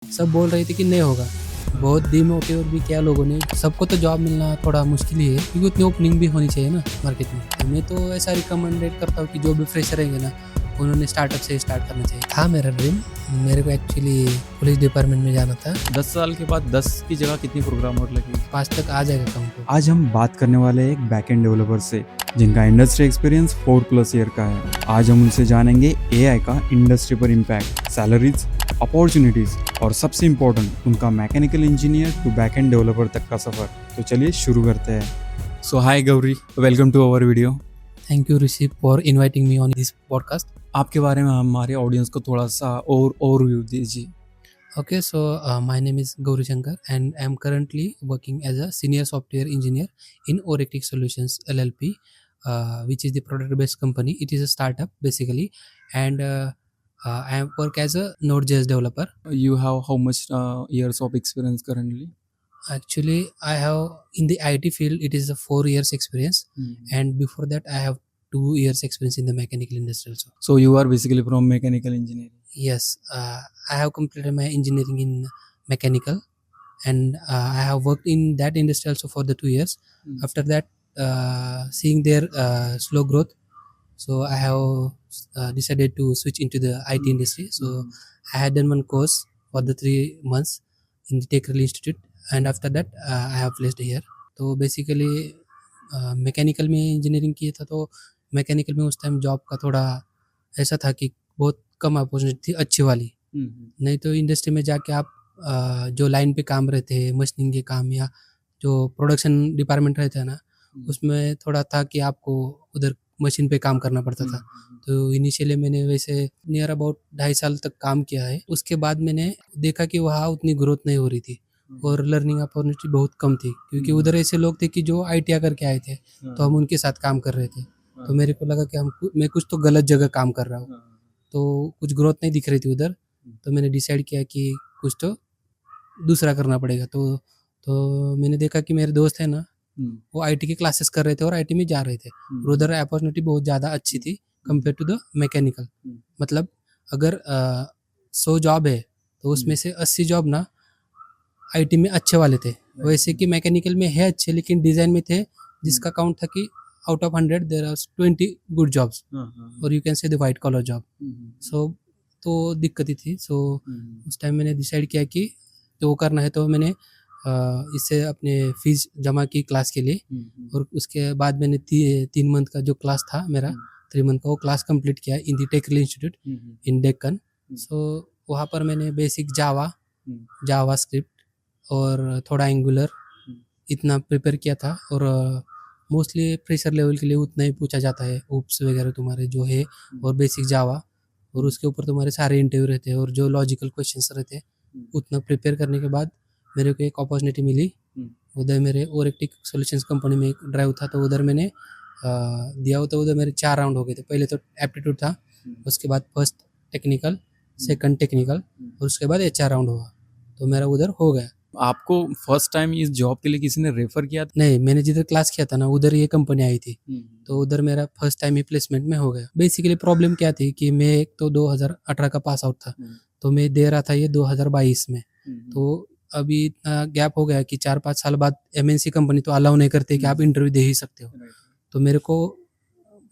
सब बोल रहे थे कि नहीं होगा। बहुत डिमोटिवेट भी किया लोगों ने। सबको तो जॉब मिलना थोड़ा मुश्किल ही है क्योंकि उतनी ओपनिंग भी होनी चाहिए ना मार्केट में। तो मैं तो ऐसा रिकमेंडेड करता हूँ कि जो भी फ्रेशर रहेंगे ना, उन्होंने स्टार्टअप से स्टार्ट करना चाहिए। था मेरा ड्रीम, मेरे को एक्चुअली पुलिस डिपार्टमेंट में जाना था। 10 साल के बाद 10 की जगह कितनी प्रोग्रामर लगेगी? 5 तक आ जाएगा काउंट। आज हम बात करने वाले हैं एक बैकएंड डेवलपर से जिनका इंडस्ट्री एक्सपीरियंस 4+ ईयर का है। आज हम उनसे जानेंगे एआई का इंडस्ट्री पर इम्पैक्ट, सैलरीज, अपॉर्चुनिटीज और सबसे इम्पोर्टेंट उनका mechanical engineer to backend developer तक का सफर। तो चलिए शुरू करते हैं। So hi Gauri, welcome to our video. Thank you Rishi for inviting me on this podcast. आपके बारे में हमारे ऑडियंस को थोड़ा सा और ओवरव्यू दीजिए। Okay, so my name is Gauri Shankar and I am currently working as a senior software engineer in Orectic Solutions LLP, which is the product-based company. It is a startup basically, and I work as a Node.js developer. You have how much years of experience currently? Actually, I have in the IT field it is a 4 years experience, and before that I have 2 years experience in the mechanical industry also. So you are basically from mechanical engineering. Yes, I have completed my engineering in mechanical, and I have worked in that industry also for the 2 years. After that, seeing their slow growth, so I have decided to switch into the IT industry. So I had done one course for the 3 months in the Tech Reel Institute, and after that I have placed here. तो basically mechanical में engineering किया था, तो mechanical में उस time job का थोड़ा ऐसा था कि बहुत कम अपॉर्चुनिटी थी अच्छी वाली। नहीं तो इंडस्ट्री में जाके आप जो लाइन पे काम रहते हैं, मशीनिंग के काम या जो प्रोडक्शन डिपार्टमेंट रहता है ना, उसमें थोड़ा था कि आपको उधर मशीन पे काम करना पड़ता था। तो इनिशियली मैंने वैसे नियर अबाउट 2.5 साल तक काम किया है। उसके बाद मैंने देखा कि वहाँ उतनी ग्रोथ नहीं हो रही थी और लर्निंग अपॉर्चुनिटी बहुत कम थी, क्योंकि उधर ऐसे लोग थे कि जो ITI करके आए थे, तो हम उनके साथ काम कर रहे थे। तो मेरे को लगा कि मैं कुछ तो गलत जगह काम कर रहा हूँ, तो कुछ ग्रोथ नहीं दिख रही थी उधर। तो मैंने डिसाइड किया कि कुछ तो दूसरा करना पड़ेगा। तो मैंने देखा कि मेरे दोस्त है ना, वो IT की क्लासेस कर रहे थे और IT में जा रहे थे, और उधर अपॉर्चुनिटी बहुत ज़्यादा अच्छी थी कंपेयर टू द मैकेनिकल। मतलब अगर 100 जॉब है तो उसमें से 80 जॉब ना IT में अच्छे वाले थे, वैसे कि मैकेनिकल में है अच्छे लेकिन डिज़ाइन में थे, जिसका काउंट था कि out of 100 there are 20 good jobs, और you can say the white collar job. So तो दिक्कत ही थी। सो उस टाइम मैंने डिसाइड किया कि तो वो करना है, तो मैंने इससे अपने फीस जमा की क्लास के लिए, और उसके बाद मैंने 3 मंथ का जो क्लास था मेरा, 3 मंथ का वो क्लास कंप्लीट किया in the tech reel institute in Deccan. So वहाँ पर मैंने बेसिक जावा स्क्रिप्ट और थोड़ा एंगुलर इतना प्रिपेयर किया था, और मोस्टली फ्रेशर लेवल के लिए उतना ही पूछा जाता है, ओप्स वगैरह तुम्हारे जो है, और बेसिक जावा, और उसके ऊपर तुम्हारे सारे इंटरव्यू रहते हैं और जो लॉजिकल क्वेश्चंस रहते हैं, उतना प्रिपेयर करने के बाद मेरे को एक अपॉर्चुनिटी मिली। उधर मेरे ओरेक्टिक सॉल्यूशंस कंपनी में एक ड्राइव था, तो उधर मैंने दिया। तो उधर मेरे 4 राउंड हो गए थे। पहले तो एप्टीट्यूड था, उसके बाद फर्स्ट टेक्निकल, सेकंड टेक्निकल, और उसके बाद HR राउंड हुआ, तो मेरा उधर हो गया। आपको फर्स्ट टाइम इस जॉब के लिए किसी ने रेफर किया था? नहीं, मैंने जिधर क्लास किया था ना, उधर ये कंपनी आई थी, तो उधर मेरा फर्स्ट टाइम ही प्लेसमेंट में हो गया। बेसिकली प्रॉब्लम क्या थी कि मैं एक तो 2018 का पास आउट था, तो मैं दे रहा था ये 2022 में। तो अभी इतना गैप हो गया कि 4-5 साल बाद MNC कंपनी तो अलाउ नहीं करते कि आप इंटरव्यू दे ही सकते हो। तो मेरे को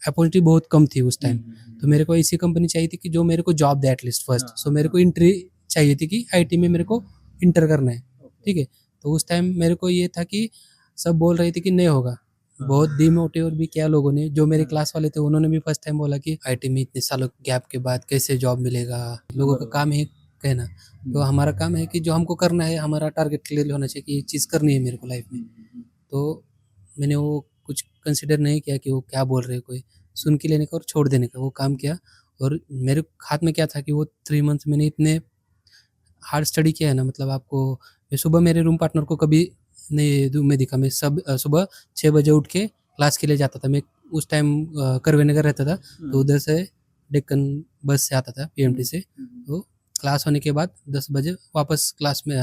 अपॉर्चुनिटी बहुत कम थी उस टाइम, तो मेरे को ऐसी कंपनी चाहिए थी कि जो मेरे को जॉब दे एटलीस्ट फर्स्ट। सो मेरे को एंट्री चाहिए थी कि IT में मेरे को इंटर करना है, ठीक है। तो उस टाइम मेरे को ये था कि सब बोल रहे थे कि नहीं होगा। बहुत डिमोटिवेट भी किया लोगों ने, जो मेरे क्लास वाले थे उन्होंने भी फर्स्ट टाइम बोला कि IT में इतने सालों गैप के बाद कैसे जॉब मिलेगा। लोगों का काम है कहना, तो हमारा काम है कि जो हमको करना है, हमारा टारगेट क्लियर होना चाहिए कि ये चीज़ करनी है मेरे को लाइफ में। तो मैंने वो कुछ कंसिडर नहीं किया कि वो क्या बोल रहे हैं, कोई सुन के लेने का और छोड़ देने का, वो काम किया। और मेरे हाथ में क्या था कि वो 3 मंथ मैंने इतने हार्ड स्टडी किया है ना, मतलब आपको, मैं सुबह मेरे रूम पार्टनर को कभी नहीं रूम में दिखा। मैं सुबह 6 बजे उठ के क्लास के लिए जाता था। मैं उस टाइम करवे नगर रहता था, तो उधर से डेक्कन बस से आता था PMT से। तो क्लास होने के बाद 10 बजे वापस क्लास में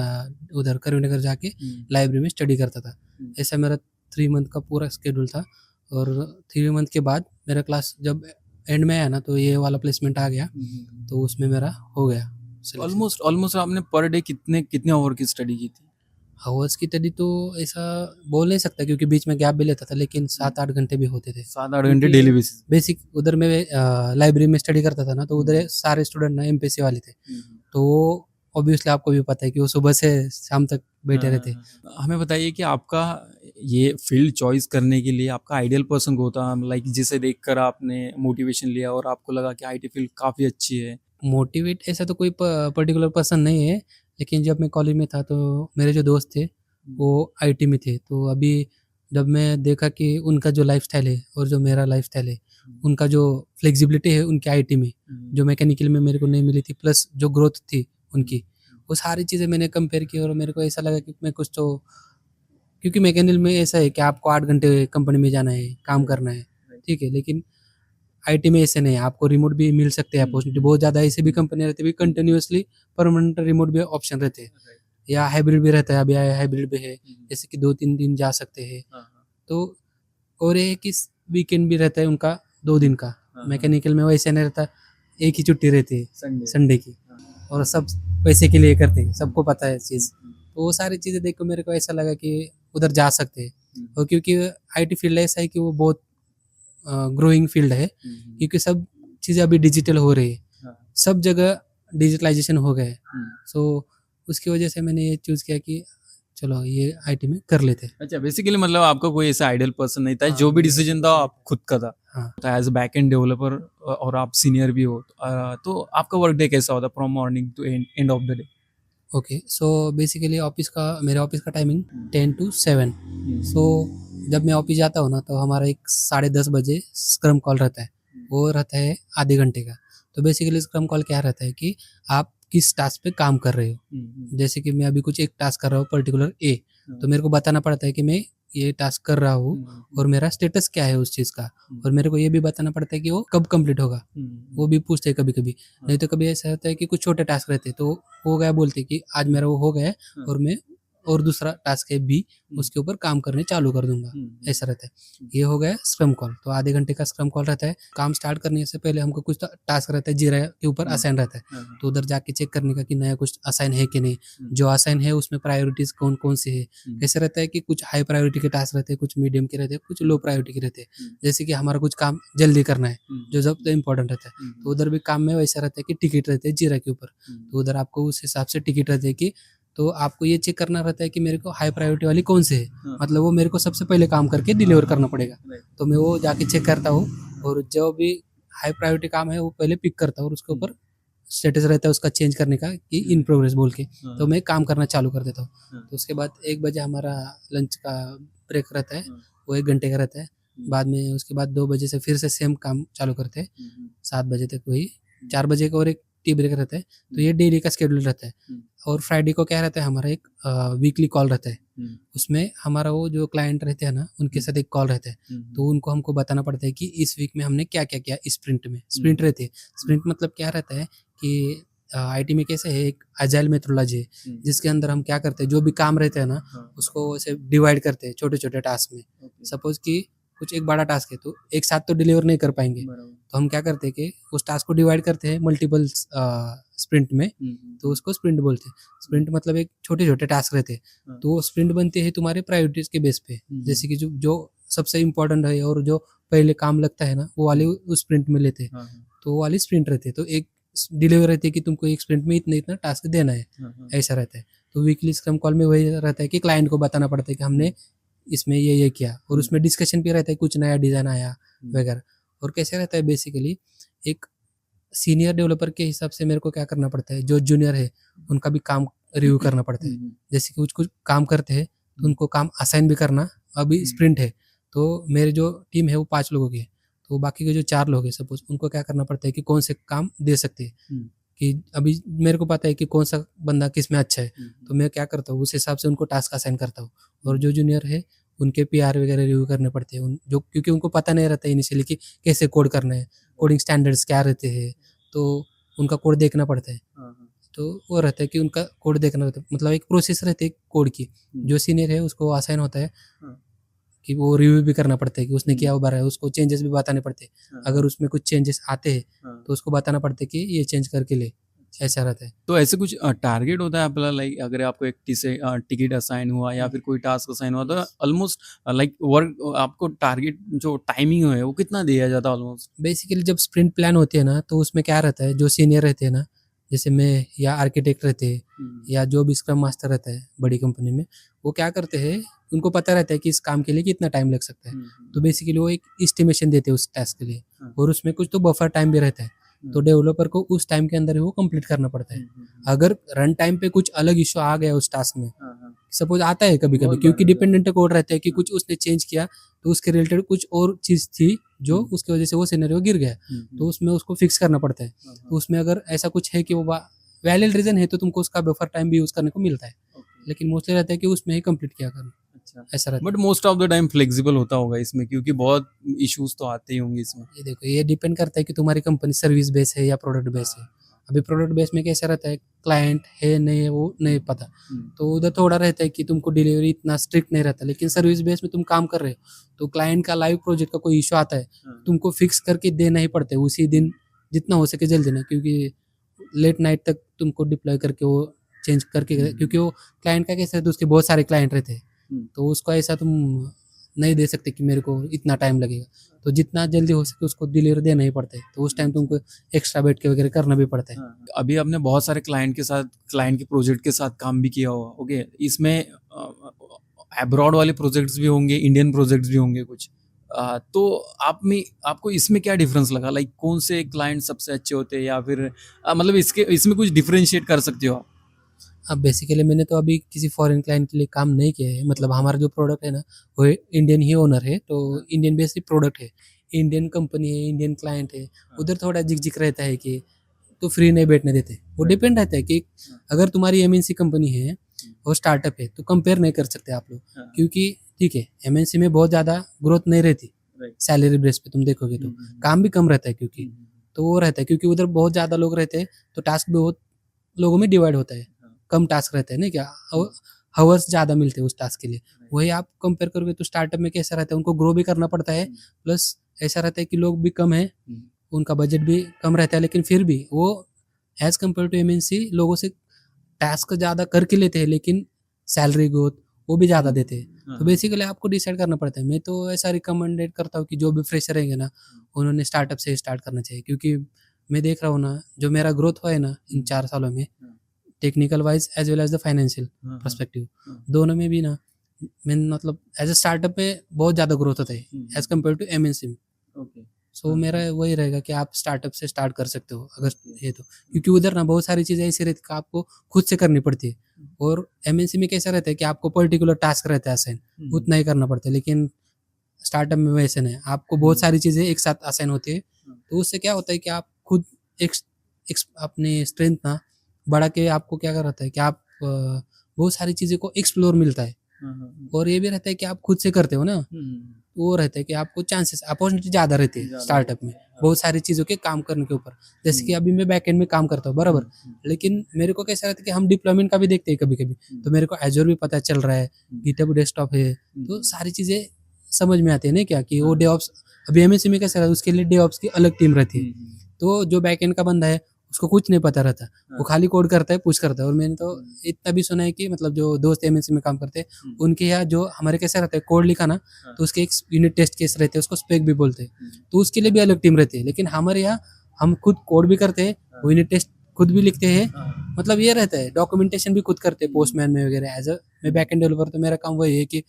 उधर करवे नगर जाके लाइब्रेरी में स्टडी करता था। ऐसा मेरा 3 मंथ का पूरा स्केड्यूल था। और 3 मंथ के बाद मेरा क्लास जब एंड में आया ना, तो ये वाला प्लेसमेंट आ गया, तो उसमें मेरा हो गया ऑलमोस्ट ऑलमोस्ट आपने पर डे कितने कितने ओवर की स्टडी की थी? आवर्स की स्टडी तो ऐसा बोल नहीं सकता, क्योंकि बीच में गैप भी लेता था, लेकिन 7-8 घंटे भी होते थे। 7-8 घंटे क्योंकि डेली बेसिस? बेसिक उधर मैं लाइब्रेरी में स्टडी करता था ना, तो उधर सारे स्टूडेंट ना एमपीएससी वाले थे, तो वो ऑब्वियसली आपको भी पता है कि वो सुबह से शाम तक बैठे रहते। हमें बताइए कि आपका ये फील्ड चॉइस करने के लिए आपका आइडियल पर्सन कौन था, लाइक जिसे देखकर आपने मोटिवेशन लिया और आपको लगा कि आईटी फील्ड काफ़ी अच्छी है? मोटिवेट ऐसा तो कोई पर्टिकुलर पर्सन नहीं है, लेकिन जब मैं कॉलेज में था तो मेरे जो दोस्त थे वो आईटी में थे, तो अभी जब मैं देखा कि उनका जो लाइफस्टाइल है और जो मेरा लाइफस्टाइल है, उनका जो फ्लेक्सिबिलिटी है उनके आईटी में, जो मैकेनिकल में मेरे को नहीं मिली थी, प्लस जो ग्रोथ थी उनकी, वो सारी चीज़ें मैंने कंपेयर की और मेरे को ऐसा लगा कि मैं कुछ तो, क्योंकि मैकेनिकल में ऐसा है कि आपको 8 घंटे कंपनी में जाना है, काम करना है, ठीक है, लेकिन आईटी में ऐसे नहीं है, आपको रिमोट भी मिल सकते हैं अपॉर्चुनिटी बहुत ज़्यादा, ऐसे भी कंपनी रहती है कंटिन्यूसली परमानेंट रिमोट भी ऑप्शन रहते हैं, या हाइब्रिड भी रहता है, अभी हाइब्रिड भी है, जैसे कि 2-3 दिन जा सकते हैं। तो और ये है कि वीकेंड भी रहता है उनका 2 दिन का, मैकेनिकल में वैसे नहीं रहता, एक ही छुट्टी रहती है संडे की, और सब पैसे के लिए करते हैं, सबको पता है चीज़। तो वो सारी चीज़ें देख कर मेरे को ऐसा लगा कि उधर जा सकते हैं, और क्योंकि आईटी फील्ड ऐसा है कि वो बहुत ग्रोइंग फील्ड है, क्योंकि सब चीज़ें अभी डिजिटल हो रही है, सब जगह डिजिटलाइजेशन हो गया है, सो उसकी वजह से मैंने ये चूज़ किया कि चलो ये आईटी में कर लेते। अच्छा, बेसिकली मतलब आपका कोई ऐसा आइडियल पर्सन नहीं था, जो भी डिसीजन था आप खुद का था। हाँ। एज बैक एंड डेवलपर और आप सीनियर भी हो, तो आपका वर्क डे कैसा होता from morning to end of the day? Okay, so basically मेरे ऑफिस का टाइमिंग 10 to 7। सो जब मैं ऑफिस जाता हूँ ना, तो हमारा एक 10:30 बजे स्क्रम कॉल रहता है, वो रहता है आधे घंटे का। तो बेसिकली स्क्रम कॉल क्या रहता है कि आप किस टास्क पे काम कर रहे हो, जैसे कि मैं अभी कुछ एक टास्क कर रहा हूँ पर्टिकुलर ए, तो मेरे को बताना पड़ता है कि मैं ये टास्क कर रहा हूँ और मेरा स्टेटस क्या है उस चीज़ का, और मेरे को ये भी बताना पड़ता है कि वो कब कंप्लीट होगा, वो भी पूछते हैं कभी कभी। नहीं तो कभी ऐसा होता है कि कुछ छोटे टास्क रहते हैं, तो हो गया बोलते कि आज मेरा वो हो गया है और मैं और दूसरा टास्क है बी, उसके ऊपर काम करने चालू कर दूंगा, ऐसा रहता है। ये हो गया स्क्रम कॉल, तो आधे घंटे का स्क्रम कॉल रहता है। काम स्टार्ट करने से पहले हमको कुछ टास्क रहता है जीरा के ऊपर असाइन रहता है, तो उधर जाके चेक करने का कि नया कुछ असाइन है कि नहीं, जो असाइन है उसमें प्रायोरिटीज कौन कौन सी है। कैसे रहता है कि कुछ हाई प्रायोरिटी के टास्क रहते हैं, कुछ मीडियम के रहते हैं, कुछ लो प्रायोरिटी के रहते हैं। जैसे कि हमारा कुछ काम जल्दी करना है, जो सबसे इम्पोर्टेंट रहता है, तो उधर भी काम में वैसा रहता है कि टिकट रहते हैं जीरा के ऊपर, तो उधर आपको उस हिसाब से टिकट रहते हैं कि, तो आपको ये चेक करना रहता है कि मेरे को हाई प्रायोरिटी वाली कौन से है, मतलब वो मेरे को सबसे पहले काम करके डिलीवर करना पड़ेगा, तो मैं वो जाके चेक करता हूँ, और जो भी हाई प्रायोरिटी काम है वो पहले पिक करता हूँ, और उसके ऊपर स्टेटस रहता है उसका चेंज करने का कि इन प्रोग्रेस बोल के, तो मैं काम करना चालू कर देता हूँ। तो उसके बाद 1 बजे हमारा लंच का ब्रेक रहता है, वो 1 घंटे का रहता है। बाद में उसके बाद 2 बजे से फिर से सेम काम चालू करते हैं, 7 बजे तक, वही 4 बजे का और एक टी ब्रेक रहता है। तो ये डेली का शेड्यूल रहता है। और फ्राइडे को क्या रहता है, हमारा एक वीकली कॉल रहता है, उसमें हमारा वो जो क्लाइंट रहते हैं ना, उनके साथ एक कॉल रहता है, तो उनको हमको बताना पड़ता है कि इस वीक में हमने क्या क्या किया। स्प्रिंट में स्प्रिंट रहती है, स्प्रिंट मतलब क्या रहता है कि आईटी में कैसे है, एक अजाइल मेथोडोलॉजी है, जिसके अंदर हम क्या करते हैं, जो भी काम रहते हैं ना, उसको ऐसे डिवाइड करते हैं छोटे छोटे टास्क में। सपोज कि कुछ एक बड़ा टास्क है, तो एक साथ तो डिलीवर नहीं कर पाएंगे, तो हम क्या करते हैं कि उस टास्क को डिवाइड करते हैं मल्टीपल स्प्रिंट में, तो उसको स्प्रिंट बोलते हैं। स्प्रिंट मतलब एक छोटे छोटे टास्क रहते हैं, तो वो स्प्रिंट बनते हैं तुम्हारे प्रायोरिटीज के बेस पे, जैसे कि जो सबसे इम्पोर्टेंट है और जो पहले काम लगता है ना, वो वाले उस स्प्रिंट में लेते हैं, तो वो वाली स्प्रिंट रहती है। तो एक डिलीवर रहती है कि तुमको एक स्प्रिंट में इतना इतना टास्क देना है, ऐसा रहता है। तो वीकली स्क्रम कॉल में वही रहता है कि क्लाइंट को बताना पड़ता है कि हमने इसमें ये किया, और उसमें डिस्कशन भी रहता है, कुछ नया डिज़ाइन आया वगैरह। और कैसे रहता है, बेसिकली एक सीनियर डेवलपर के हिसाब से मेरे को क्या करना पड़ता है, जो जूनियर है उनका भी काम रिव्यू करना पड़ता है। जैसे कि कुछ कुछ काम करते हैं तो उनको काम असाइन भी करना। अभी स्प्रिंट है, तो मेरे जो टीम है वो 5 लोगों की है, तो बाकी के जो 4 लोग हैं सपोज, उनको क्या करना पड़ता है कि कौन से काम दे सकते हैं, कि अभी मेरे को पता है कि कौन सा बंदा किस में अच्छा है, तो मैं क्या करता हूँ उस हिसाब से उनको टास्क असाइन करता हूँ। और जो जूनियर है उनके पीआर वगैरह रिव्यू करने पड़ते हैं, जो क्योंकि उनको पता नहीं रहता इनिशियली कि कैसे कोड करना है, कोडिंग स्टैंडर्ड्स क्या रहते हैं, तो उनका कोड देखना पड़ता है। तो वो रहता है कि उनका कोड देखना रहता है, मतलब एक प्रोसेस रहती है कोड की। जो सीनियर है उसको असाइन होता है कि वो रिव्यू भी करना पड़ता है कि उसने क्या उभरा है, उसको चेंजेस भी बताने पड़ते हैं। अगर उसमें कुछ चेंजेस आते हैं तो उसको बताना पड़ता है कि ये चेंज करके ले, ऐसा रहता है। तो ऐसे कुछ टारगेट होता है आपका, लाइक अगर आपको एक टिकट असाइन हुआ या फिर कोई टास्क असाइन हुआ तो ऑलमोस्ट लाइक वर्क आपको टारगेट जो टाइमिंग है वो कितना दिया जाता है ऑलमोस्ट? बेसिकली जब स्प्रिंट प्लान होती है ना, तो उसमें क्या रहता है, जो सीनियर रहते हैं ना, जैसे मैं या आर्किटेक्ट रहते हैं या जो भी स्क्रम मास्टर रहता है बड़ी कंपनी में, वो क्या करते हैं, उनको पता रहता है कि इस काम के लिए कितना टाइम लग सकता है। तो बेसिकली वो एक एस्टिमेशन देते हैं उस टास्क के लिए, और उसमें कुछ तो बफर टाइम भी रहता है। तो डेवलपर को उस टाइम के अंदर वो कंप्लीट करना पड़ता है। अगर रन टाइम पे कुछ अलग इशू आ गया उस टास्क में, सपोज आता है कभी कभी, बहुत क्योंकि बार डिपेंडेंट कोड रहता है कि कुछ उसने चेंज किया तो उसके रिलेटेड कुछ और चीज़ थी जो उसकी वजह से वो सिनेरियो गिर गया, तो उसमें उसको फिक्स करना पड़ता है। तो उसमें अगर ऐसा कुछ है कि वो वैलिड रीजन है तो तुमको उसका बफर टाइम भी यूज़ करने को मिलता है, लेकिन मोस्टली रहता है कि उसमें ही कंप्लीट किया करना, ऐसा रहता है। But most of the time flexible होता होगा इसमें, क्योंकि बहुत इश्यूज तो आते ही होंगे इसमें। ये देखो, ये डिपेंड करता है कि तुम्हारी कंपनी सर्विस बेस है या प्रोडक्ट बेस है। अभी प्रोडक्ट बेस में कैसा रहता है, क्लाइंट है नहीं है वो नहीं पता, तो उधर थोड़ा रहता है कि तुमको डिलीवरी इतना स्ट्रिक्ट नहीं रहता। लेकिन सर्विस बेस में तुम काम कर रहे हो तो क्लाइंट का लाइव प्रोजेक्ट का कोई इशू आता है, तुमको फिक्स करके देना ही पड़ता है उसी दिन, जितना हो सके जल्दी ना, क्योंकि लेट नाइट तक तुमको डिप्लॉय करके वो चेंज करके, क्योंकि वो क्लाइंट का कैसा है, तो उसके बहुत सारे क्लाइंट रहते हैं, तो उसको ऐसा तुम नहीं दे सकते कि मेरे को इतना टाइम लगेगा। तो जितना जल्दी हो सके उसको डिलीवर देना ही पड़ता है, तो उस टाइम तुमको एक्स्ट्रा बैठ के वगैरह करना भी पड़ता है। अभी आपने बहुत सारे क्लाइंट के साथ, क्लाइंट के प्रोजेक्ट के साथ काम भी किया होगा, ओके? इसमें अब्रॉड वाले प्रोजेक्ट्स भी होंगे, इंडियन प्रोजेक्ट्स भी होंगे कुछ। तो आपको इसमें क्या डिफरेंस लगा, लाइक कौन से क्लाइंट सबसे अच्छे होते हैं, या फिर मतलब इसमें कुछ डिफरेंशिएट कर सकते हो आप? अब बेसिकली मैंने तो अभी किसी फॉरेन क्लाइंट के लिए काम नहीं किया है, मतलब हमारा जो प्रोडक्ट है ना वो इंडियन ही ओनर है, तो इंडियन बेस्ड प्रोडक्ट है, इंडियन कंपनी है, इंडियन क्लाइंट है। उधर थोड़ा झिकझिक रहता है कि तो फ्री नहीं बैठने देते, वो डिपेंड रहता है कि अगर तुम्हारी एमएनसी कंपनी है और स्टार्टअप है तो कंपेयर नहीं कर सकते आप लोग, क्योंकि ठीक है एमएनसी में बहुत ज़्यादा ग्रोथ नहीं रहती, सैलरी बेस पे तुम देखोगे तो काम भी कम रहता है, क्योंकि तो वो रहता है क्योंकि उधर बहुत ज़्यादा लोग रहते हैं, तो टास्क भी बहुत लोगों में डिवाइड होता है, कम टास्क रहते हैं ना, क्या हावर्स ज़्यादा मिलते हैं उस टास्क के लिए। वही आप कंपेयर करोगे तो स्टार्टअप में कैसा रहता है, उनको ग्रो भी करना पड़ता है, प्लस ऐसा रहता है कि लोग भी कम है, उनका बजट भी कम रहता है, लेकिन फिर भी वो एज कम्पेयर टू एमएनसी लोगों से टास्क ज़्यादा करके लेते हैं, लेकिन सैलरी ग्रोथ वो भी ज़्यादा देते हैं। तो बेसिकली आपको डिसाइड करना पड़ता है। मैं तो ऐसा रिकमेंडेड करता हूँ कि जो भी फ्रेशर रहेंगे ना, उन्होंने स्टार्टअप से स्टार्ट करना चाहिए, क्योंकि मैं देख रहा हूँ ना जो मेरा ग्रोथ हुआ है ना इन 4 सालों में, technical wise as well as the financial perspective, दोनों में भी ना, मैं मतलब एज अ स्टार्टअप में बहुत ज़्यादा ग्रोथ होता है एज कम्पेयर टू एमएनसी में। सो मेरा वही रहेगा कि आप स्टार्टअप से स्टार्ट कर सकते हो अगर ये तो, क्योंकि उधर ना बहुत सारी चीज़ें ऐसी रहती है आपको खुद से करनी पड़ती है, और एमएनसी में कैसा रहता है कि आपको पर्टिकुलर टास्क रहता है असाइन, उतना ही करना पड़ता है, लेकिन स्टार्टअप में वैसे नहीं, आपको बहुत सारी चीज़ें एक साथ असाइन होती है। तो उससे क्या होता है कि आप खुद अपनी स्ट्रेंथ ना बढ़ा के, आपको क्या रहता है कि आप बहुत सारी चीज़ें को एक्सप्लोर मिलता है, और ये भी रहता है कि आप खुद से करते हो ना, वो रहता है कि आपको चांसेस अपॉर्चुनिटी ज़्यादा रहती है स्टार्टअप में बहुत सारी चीज़ों के काम करने के ऊपर। जैसे कि अभी मैं बैकएंड में काम करता हूँ बराबर, लेकिन मेरे को कैसा रहता है कि हम डिप्लॉयमेंट का भी देखते हैं कभी कभी, तो मेरे को एजोर भी पता चल रहा है, गिटहब डेस्कटॉप है, तो सारी चीज़ें समझ में आती है ना, क्या कि वो डेवऑप्स, अभी एमएनसी में कैसा रहता है उसके लिए डेवऑप्स की अलग टीम रहती है, तो जो बैकएंड का बंदा है उसको कुछ नहीं पता रहता, वो खाली कोड करता है, पुश करता है। और मैंने तो इतना भी सुना है कि मतलब जो दोस्त एमएनसी में काम करते हैं उनके यहाँ जो हमारे कैसे रहता है कोड लिखा ना, तो उसके एक यूनिट टेस्ट केस रहते हैं, उसको स्पेक भी बोलते हैं, तो उसके लिए भी अलग टीम रहती है। लेकिन हमारे यहाँ हम खुद कोड भी करते हैं, यूनिट टेस्ट खुद भी लिखते हैं, मतलब ये रहता है डॉक्यूमेंटेशन भी खुद करते हैं पोस्टमैन में वगैरह। एज अ मैं बैकएंड डेवलपर, तो मेरा काम वही है कि